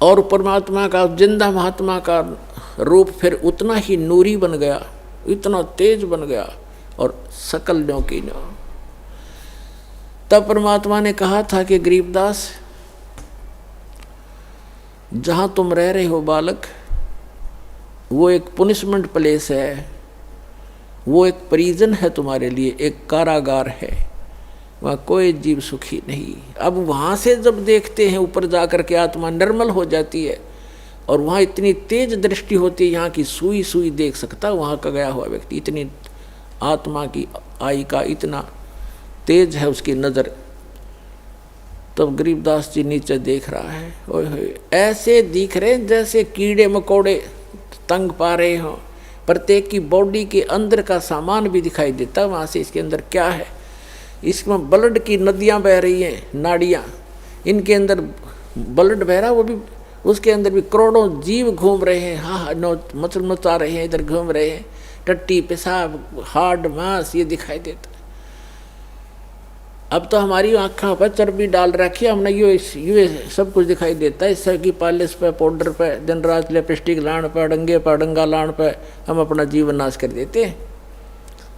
S2: और परमात्मा का जिंदा महात्मा का रूप फिर उतना ही नूरी बन गया, इतना तेज बन गया और सकल न्यों की न्यों। तब परमात्मा ने कहा था कि गरीबदास, जहां तुम रह रहे हो बालक, वो एक पुनिशमेंट प्लेस है, वो एक प्रिजन है तुम्हारे लिए, एक कारागार है, वहाँ कोई जीव सुखी नहीं। अब वहाँ से जब देखते हैं ऊपर जाकर के आत्मा निर्मल हो जाती है और वहाँ इतनी तेज दृष्टि होती है, यहाँ की सुई सुई देख सकता वहाँ का गया हुआ व्यक्ति, इतनी आत्मा की आई का इतना तेज है उसकी नज़र। तब गरीबदास जी नीचे देख रहा है, ओए होए, ऐसे दिख रहे जैसे कीड़े मकोड़े तंग पा रहे हों, प्रत्येक की बॉडी के अंदर का सामान भी दिखाई देता है वहाँ से, इसके अंदर क्या है। इसमें ब्लड की नदियाँ बह रही हैं, नाड़ियाँ, इनके अंदर ब्लड बह रहा, वो भी उसके अंदर भी करोड़ों जीव घूम रहे हैं, हाँ नौ मचल मचा रहे हैं, इधर घूम रहे हैं, टट्टी पेशाब हार्ड मांस ये दिखाई देता है। अब तो हमारी आँखों पर चर्बी डाल रखी है हमने, ये सब कुछ दिखाई देता है। इससे की पॉलिश पे, पाउडर पे, दिन रात लिपस्टिक लाण पे, डंगे पर डंगा लाण पे हम अपना जीवन नाश कर देते हैं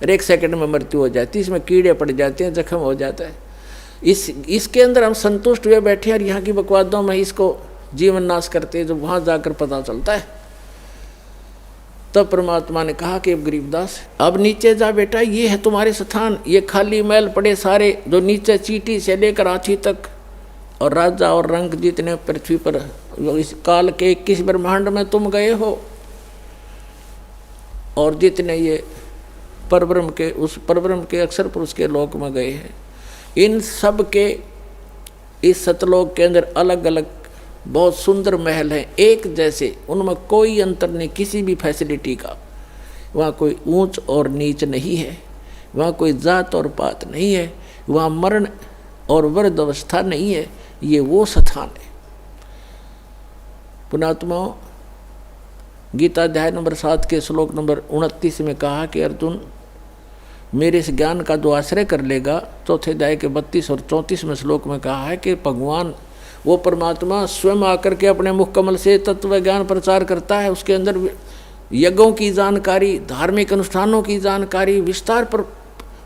S2: और 1 सेकंड में मृत्यु हो जाती है, इसमें कीड़े पड़ जाते हैं, जख्म हो जाता है। इसके अंदर हम संतुष्ट हुए बैठे हैं और यहाँ की बकवादों में इसको जीवन नाश करते हैं, जब वहाँ जाकर पता चलता है। तब परमात्मा ने कहा कि अब गरीबदास, अब नीचे जा बेटा, ये है तुम्हारे स्थान, ये खाली महल पड़े सारे, जो नीचे चीटी से लेकर हाथी तक और राजा और रंग जितने पृथ्वी पर इस काल के 21 ब्रह्मांड में तुम गए हो, और जितने ये परब्रह्म के, उस परब्रह्म के अक्षर पुरुष के लोक में गए हैं, इन सब के इस सतलोक के अंदर अलग अलग बहुत सुंदर महल हैं, एक जैसे, उनमें कोई अंतर नहीं किसी भी फैसिलिटी का। वहाँ कोई ऊंच और नीच नहीं है, वहाँ कोई जात और पात नहीं है, वहाँ मरण और वृद्ध अवस्था नहीं है, ये वो स्थान है। पुणात्माओं, गीता अध्याय नंबर 7 के श्लोक नंबर 29 में कहा कि अर्जुन, मेरे इस ज्ञान का जो आश्रय कर लेगा, चौथे अध्याय के 32 और 34 में श्लोक में कहा है कि भगवान वो परमात्मा स्वयं आकर के अपने मुख कमल से तत्व ज्ञान प्रचार करता है। उसके अंदर यज्ञों की जानकारी, धार्मिक अनुष्ठानों की जानकारी विस्तार पर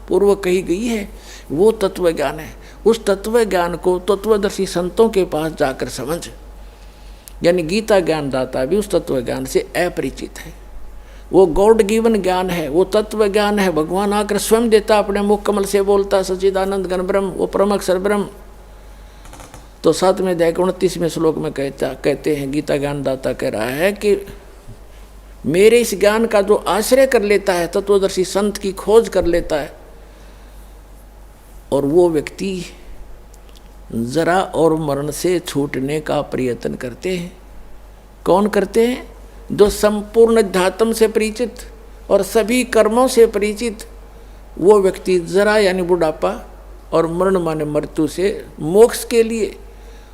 S2: पूर्वक कही गई है, वो तत्व ज्ञान है। उस तत्व ज्ञान को तत्वदर्शी संतों के पास जाकर समझ, यानी गीता ज्ञान दाता भी उस तत्व ज्ञान से अपरिचित है। वो गॉड गिवन ज्ञान है, वो तत्व ज्ञान है, भगवान आकर स्वयं देता, अपने मुख कमल से बोलता, सच्चिदानंद घन ब्रह्म, वो परम अक्षर ब्रह्म। तो 7वें अध्याय के 29वें श्लोक में कहते हैं, गीता ज्ञान दाता कह रहा है कि मेरे इस ज्ञान का जो आश्रय कर लेता है, तत्वदर्शी संत की खोज कर लेता है, और वो व्यक्ति जरा और मरण से छूटने का प्रयत्न करते हैं। कौन करते हैं? जो संपूर्ण अध्यात्म से परिचित और सभी कर्मों से परिचित वो व्यक्ति जरा यानी बुढ़ापा और मरण माने मृत्यु से मोक्ष के लिए,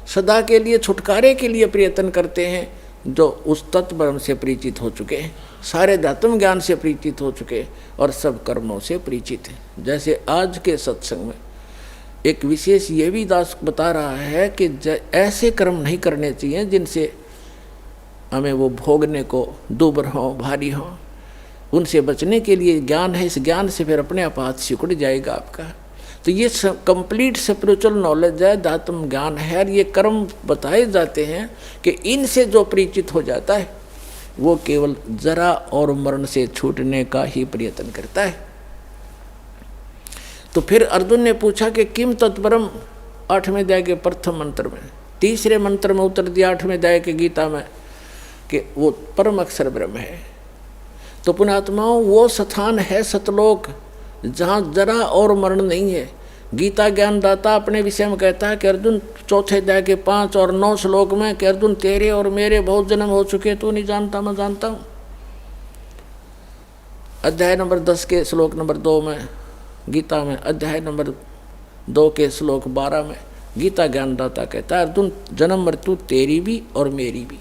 S2: सदा के लिए, छुटकारे के लिए प्रयत्न करते हैं, जो उस तत्व ब्रह्म से परिचित हो चुके हैं, सारे धात्म ज्ञान से परिचित हो चुके हैं और सब कर्मों से परिचित हैं। जैसे आज के सत्संग में एक विशेष ये भी दास बता रहा है कि ऐसे कर्म नहीं करने चाहिए जिनसे हमें वो भोगने को दुबर हों, भारी हों। उनसे बचने के लिए ज्ञान है, इस ज्ञान से फिर अपने आप हाथ सिकुड़ जाएगा आपका। तो ये कंप्लीट स्पिरिचुअल नॉलेज है, धात्म ज्ञान है, और ये कर्म बताए जाते हैं कि इनसे जो परिचित हो जाता है वो केवल जरा और मरण से छूटने का ही प्रयत्न करता है। तो फिर अर्जुन ने पूछा कि किम तत्परम, 8वें अध्याय के प्रथम मंत्र में, तीसरे मंत्र में उत्तर दिया 8वें अध्याय के गीता में कि वो परम अक्षर ब्रह्म है। तो पुण्यात्माओं, वो स्थान है सतलोक जहाँ जरा और मरण नहीं है। गीता ज्ञान दाता अपने विषय में कहता है कि अर्जुन, चौथे अध्याय के 5 और 9 श्लोक में कि अर्जुन, तेरे और मेरे बहुत जन्म हो चुके, तू नहीं जानता, मैं जानता हूँ। अध्याय नंबर 10 के श्लोक नंबर 2 में गीता में, अध्याय नंबर 2 के श्लोक 12 में गीता ज्ञान दाता कहता है, अर्जुन, जन्म मृत्यु तेरी भी और मेरी भी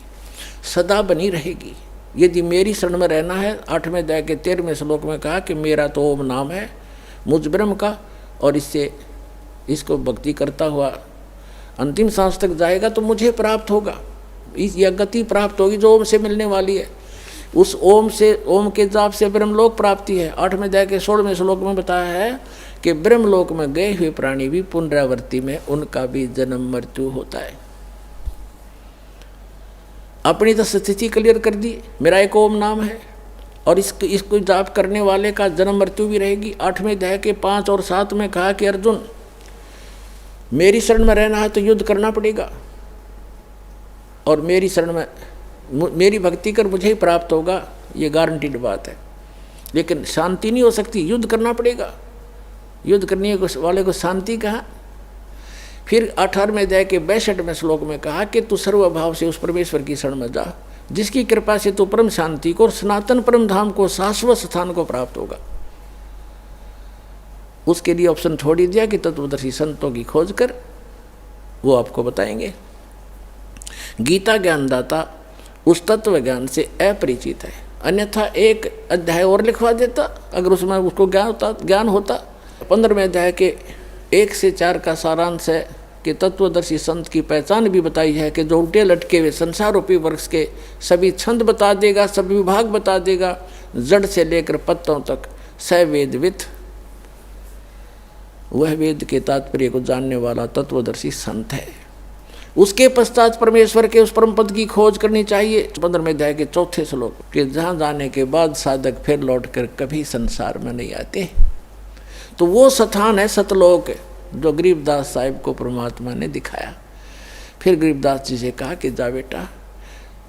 S2: सदा बनी रहेगी। यदि मेरी शरण में रहना है, 8वें अध्याय के 13वें श्लोक में कहा कि मेरा तो ओम नाम है मुझ ब्रह्म का, और इसको भक्ति करता हुआ अंतिम सांस तक जाएगा तो मुझे प्राप्त होगा। यह गति प्राप्त होगी जो ओम से मिलने वाली है। उस ओम से, ओम के जाप से ब्रह्मलोक प्राप्ति है। 8वें अध्याय के 16वें श्लोक में बताया है कि ब्रह्मलोक में गए हुए प्राणी भी पुनरावृत्ति में उनका भी जन्म मृत्यु होता है। अपनी तो स्थिति क्लियर कर दी, मेरा एक ओम नाम है और इसको जाप करने वाले का जन्म मृत्यु भी रहेगी। 8वें अध्याय के 5 और 7 में कहा कि अर्जुन, मेरी शरण में रहना है तो युद्ध करना पड़ेगा, और मेरी शरण में मेरी भक्ति कर मुझे ही प्राप्त होगा, ये गारंटीड बात है। लेकिन शांति नहीं हो सकती, युद्ध करना पड़ेगा। युद्ध करने वाले को शांति कहा। फिर 18वें अध्याय के 62वें श्लोक में कहा कि तू सर्वभाव से उस परमेश्वर की शरण में जा, जिसकी कृपा से तू परम शांति को और सनातन परम धाम को, शाश्वत स्थान को प्राप्त होगा। उसके लिए ऑप्शन छोड़ ही दिया कि तत्वदर्शी संतों की खोज कर, वो आपको बताएंगे। गीता ज्ञानदाता उस तत्व ज्ञान से अपरिचित है, अन्यथा एक अध्याय और लिखवा देता अगर उसमें उसको ज्ञान होता। 15वें अध्याय के 1 से 4 का सारांश है कि तत्वदर्शी संत की पहचान भी बताई है कि जो उल्टे लटके हुए संसार रूपी वृक्ष के सभी छंद बता देगा, सभी विभाग बता देगा, जड़ से लेकर पत्तों तक सवेदवित, वह वेद के तात्पर्य को जानने वाला तत्वदर्शी संत है। उसके पश्चात परमेश्वर के उस परम पद की खोज करनी चाहिए। 15वें अध्याय के 4 श्लोक के जहाँ जाने के बाद साधक फिर लौटकर कभी संसार में नहीं आते। तो वो स्थान है सतलोक, जो गरीबदास साहिब को परमात्मा ने दिखाया। फिर गरीबदास जी से कहा कि जा बेटा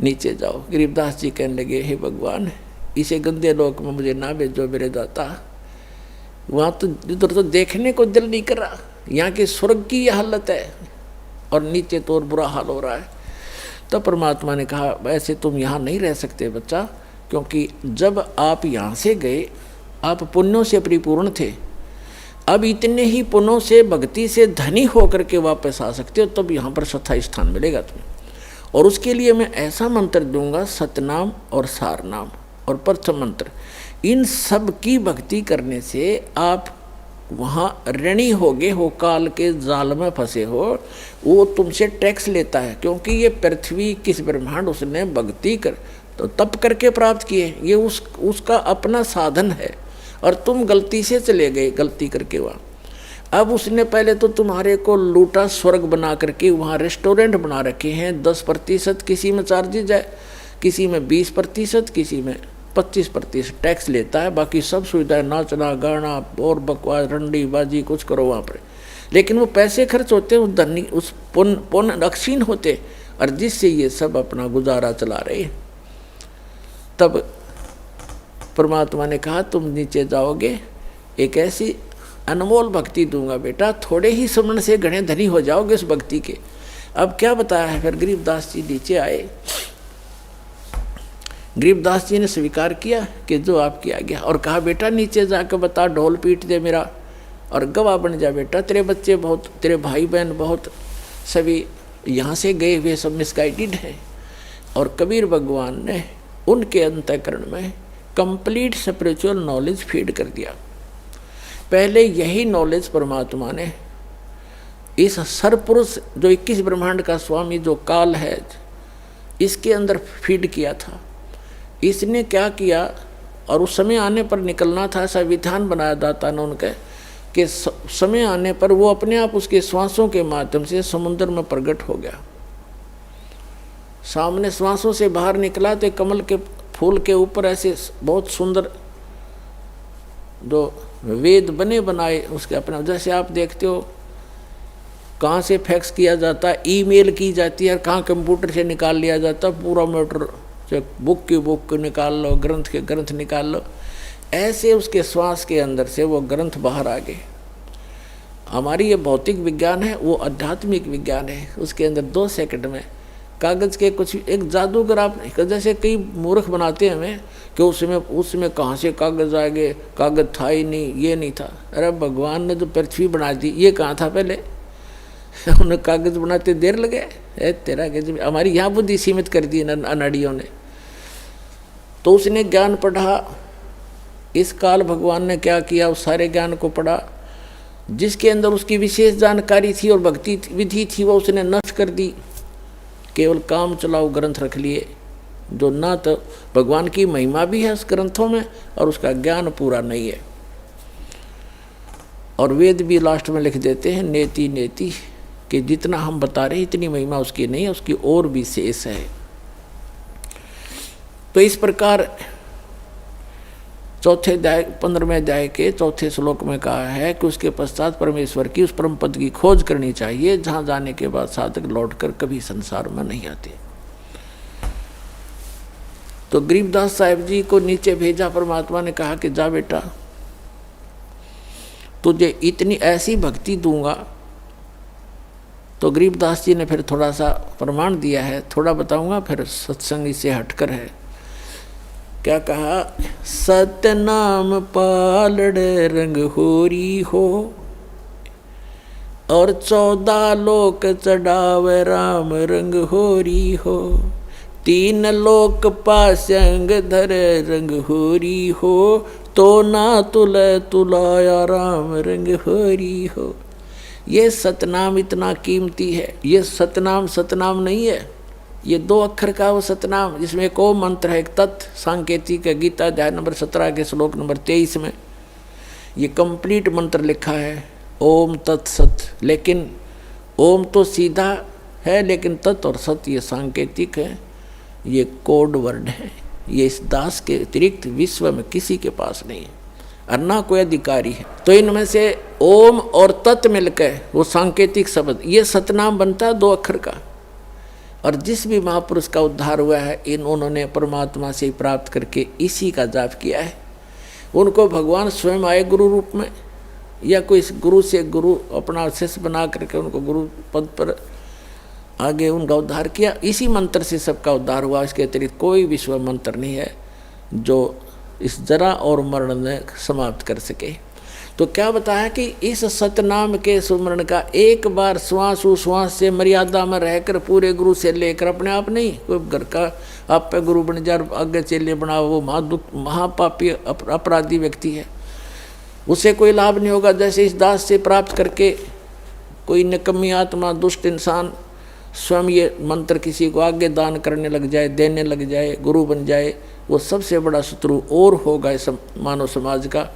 S2: नीचे जाओ। गरीबदास जी कहने लगे, हे भगवान, इसे गंदे लोक में मुझे ना भेजो मेरे दाता, वहाँ तो इधर तो देखने को दिल नहीं कर रहा। यहाँ के स्वर्ग की यह हालत है और नीचे तो और बुरा हाल हो रहा है। तो परमात्मा ने कहा, वैसे तुम यहाँ नहीं रह सकते बच्चा, क्योंकि जब आप यहाँ से गए आप पुण्यों से परिपूर्ण थे, अब इतने ही पुण्यों से भक्ति से धनी होकर के वापस आ सकते हो, तब यहाँ पर स्थायी स्थान मिलेगा तुम्हें। और उसके लिए मैं ऐसा मंत्र दूंगा, सतनाम और सारनाम और प्रथम मंत्र, इन सब की भक्ति करने से आप वहाँ ऋणी होगे हो, काल के जाल में फंसे हो। वो तुमसे टैक्स लेता है, क्योंकि ये पृथ्वी किस ब्रह्मांड उसने भक्ति कर तो तप करके प्राप्त किए, ये उसका अपना साधन है। और तुम गलती से चले गए, गलती करके वहाँ। अब उसने पहले तो तुम्हारे को लूटा, स्वर्ग बना करके वहाँ रेस्टोरेंट बना रखे हैं। 10% किसी में चार्जेज है, किसी में 20%, किसी में 25% टैक्स लेता है। बाकी सब सुविधाएं, नाचना गाना और बकवास रंडी बाजी कुछ करो वहाँ पर। लेकिन वो पैसे खर्च होते हैं, उस धनी उस पुण्य अक्षीण होते, और जिससे ये सब अपना गुजारा चला रहे। तब परमात्मा ने कहा, तुम नीचे जाओगे, एक ऐसी अनमोल भक्ति दूंगा बेटा, थोड़े ही समय से घने धनी हो जाओगे उस भक्ति के। अब क्या बताया है। फिर गरीबदास जी नीचे आए। गरीबदास जी ने स्वीकार किया कि जो आपकी आज्ञा, और कहा बेटा नीचे जाकर बता, ढोल पीट दे मेरा और गवाह बन जा बेटा। तेरे बच्चे बहुत, तेरे भाई बहन बहुत, सभी यहाँ से गए हुए सब मिसगाइडेड हैं। और कबीर भगवान ने उनके अंतःकरण में कंप्लीट स्पिरिचुअल नॉलेज फीड कर दिया। पहले यही नॉलेज परमात्मा ने इस सरपुरुष जो 21 ब्रह्मांड का स्वामी जो काल है, इसके अंदर फीड किया था। इसने क्या किया, और उस समय आने पर निकलना था, ऐसा विधान बनाया दाता ने उनके कि समय आने पर वो अपने आप उसके श्वासों के माध्यम से समुद्र में प्रकट हो गया। सामने श्वासों से बाहर निकला तो कमल के फूल के ऊपर ऐसे बहुत सुंदर जो वेद बने बनाए उसके अपने, जैसे आप देखते हो कहाँ से फैक्स किया जाता है, ईमेल की जाती है, कहाँ कंप्यूटर से निकाल लिया जाता है पूरा मैटर, बुक की बुक निकाल लो, ग्रंथ के ग्रंथ निकाल लो, ऐसे उसके श्वास के अंदर से वो ग्रंथ बाहर आ गए। हमारी ये भौतिक विज्ञान है, वो आध्यात्मिक विज्ञान है। उसके अंदर 2 सेकंड में कागज़ के कुछ एक जादूगर, आप जैसे कई मूर्ख बनाते हैं हमें कि उसमें कहाँ से कागज़ आ गए, कागज़ था ही नहीं, ये नहीं था। अरे भगवान ने जो पृथ्वी बना दी, ये कहाँ था पहले? उन्हें कागज़ बनाते देर लगे। तेरा हमारी यहाँ बुद्धि सीमित कर दी अनाड़ियों ने। तो उसने ज्ञान पढ़ा। इस काल भगवान ने क्या किया, उस सारे ज्ञान को पढ़ा जिसके अंदर उसकी विशेष जानकारी थी और भक्ति विधि थी, वो उसने नष्ट कर दी। केवल काम चलाओ ग्रंथ रख लिए, जो ना तो भगवान की महिमा भी है उस ग्रंथों में और उसका ज्ञान पूरा नहीं है। और वेद भी लास्ट में लिख देते हैं नेति नेति, कि जितना हम बता रहे हैं इतनी महिमा उसकी नहीं है, उसकी और भी शेष है। तो इस प्रकार चौथे अध्याय 15वें अध्याय के चौथे श्लोक में कहा है कि उसके पश्चात परमेश्वर की उस परम पद की खोज करनी चाहिए, जहां जाने के बाद साधक लौटकर कभी संसार में नहीं आते। तो गरीबदास साहिब जी को नीचे भेजा परमात्मा ने, कहा कि जा बेटा तुझे इतनी ऐसी भक्ति दूंगा। तो गरीबदास जी ने फिर थोड़ा सा प्रमाण दिया है, थोड़ा बताऊंगा फिर सत्संग इससे हटकर है। क्या कहा? सतनाम पालड़ रंग होरी हो, और 14 लोक चढ़ावे राम रंग होरी हो, 3 लोक पासंग धर रंग होरी हो, तो ना तुले तुलाया राम रंग होरी हो। ये सतनाम इतना कीमती है। ये सतनाम सतनाम नहीं है, ये 2 अक्षर का वो सतनाम, जिसमें एक ओम मंत्र है, एक तत् सांकेतिक है। गीता अध्याय नंबर 17 के श्लोक नंबर 23 में ये कंप्लीट मंत्र लिखा है, ओम तत् सत। लेकिन ओम तो सीधा है, लेकिन तत् और सत ये सांकेतिक है, ये कोड वर्ड है। ये इस दास के अतिरिक्त विश्व में किसी के पास नहीं है, और ना कोई अधिकारी है। तो इनमें से ओम और तत् मिलकर वो सांकेतिक शब्द, ये सतनाम बनता है 2 अक्षर का। और जिस भी महापुरुष का उद्धार हुआ है, उन्होंने परमात्मा से प्राप्त करके इसी का जाप किया है। उनको भगवान स्वयं आए गुरु रूप में, या कोई गुरु से गुरु अपना शिष्य बना करके उनको गुरु पद पर आगे उनका उद्धार किया। इसी मंत्र से सबका उद्धार हुआ, इसके अतिरिक्त कोई विश्व मंत्र नहीं है जो इस जरा और मरण ने समाप्त कर सके। तो क्या बताया कि इस सतनाम के सुमरण का एक बार श्वास उश्वास से मर्यादा में रहकर पूरे गुरु से लेकर, अपने आप नहीं, कोई घर का आप पे गुरु बन जाए आगे चेले बनाओ, वो महापापी अपराधी व्यक्ति है, उसे कोई लाभ नहीं होगा। जैसे इस दास से प्राप्त करके कोई निकम्मी आत्मा दुष्ट इंसान स्वयं ये मंत्र किसी को आगे दान करने लग जाए, देने लग जाए, गुरु बन जाए, वो सबसे बड़ा शत्रु और होगा इस मानव समाज का।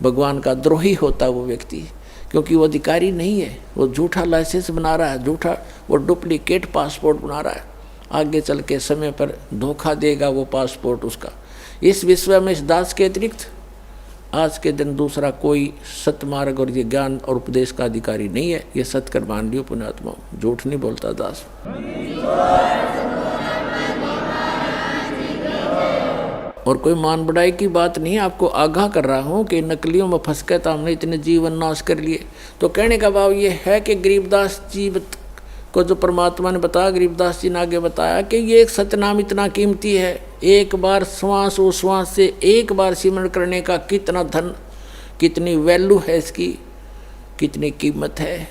S2: भगवान का द्रोही होता वो व्यक्ति, क्योंकि वो अधिकारी नहीं है, वो झूठा लाइसेंस बना रहा है, झूठा वो डुप्लीकेट पासपोर्ट बना रहा है। आगे चल के समय पर धोखा देगा वो पासपोर्ट उसका। इस विश्व में इस दास के अतिरिक्त आज के दिन दूसरा कोई सतमार्ग और ये ज्ञान और उपदेश का अधिकारी नहीं है। ये सत्कर मान लियो पुण्यात्मा, झूठ नहीं बोलता दास। और कोई मान बढ़ाई की बात नहीं, आपको आगाह कर रहा हूँ कि नकलियों में फंस के तो हमने इतने जीवन नाश कर लिए। तो कहने का भाव ये है कि गरीबदास जी को जो परमात्मा ने बताया, गरीबदास जी ने आगे बताया कि ये एक सतनाम इतना कीमती है, एक बार श्वास उश्वास से एक बार सिमरण करने का कितना धन, कितनी वैल्यू है इसकी, कितनी कीमत है।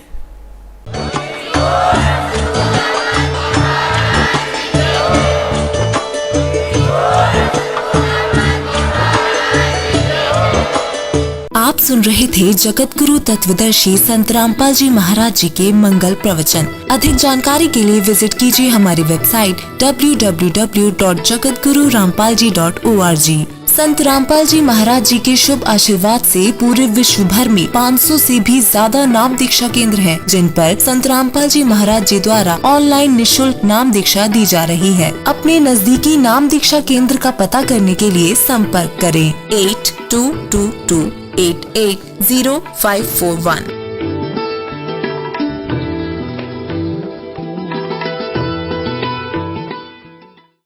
S3: आप सुन रहे थे जगत गुरु तत्वदर्शी संत रामपाल जी महाराज जी के मंगल प्रवचन। अधिक जानकारी के लिए विजिट कीजिए हमारी वेबसाइट www.jagatgururampalji.org। संत रामपाल जी महाराज जी के शुभ आशीर्वाद से पूरे विश्व भर में 500 से भी ज्यादा नाम दीक्षा केंद्र हैं, जिन पर संत रामपाल जी महाराज जी द्वारा ऑनलाइन निःशुल्क नाम दीक्षा दी जा रही है। अपने नजदीकी नाम दीक्षा केंद्र का पता करने के लिए संपर्क करें 8222880541।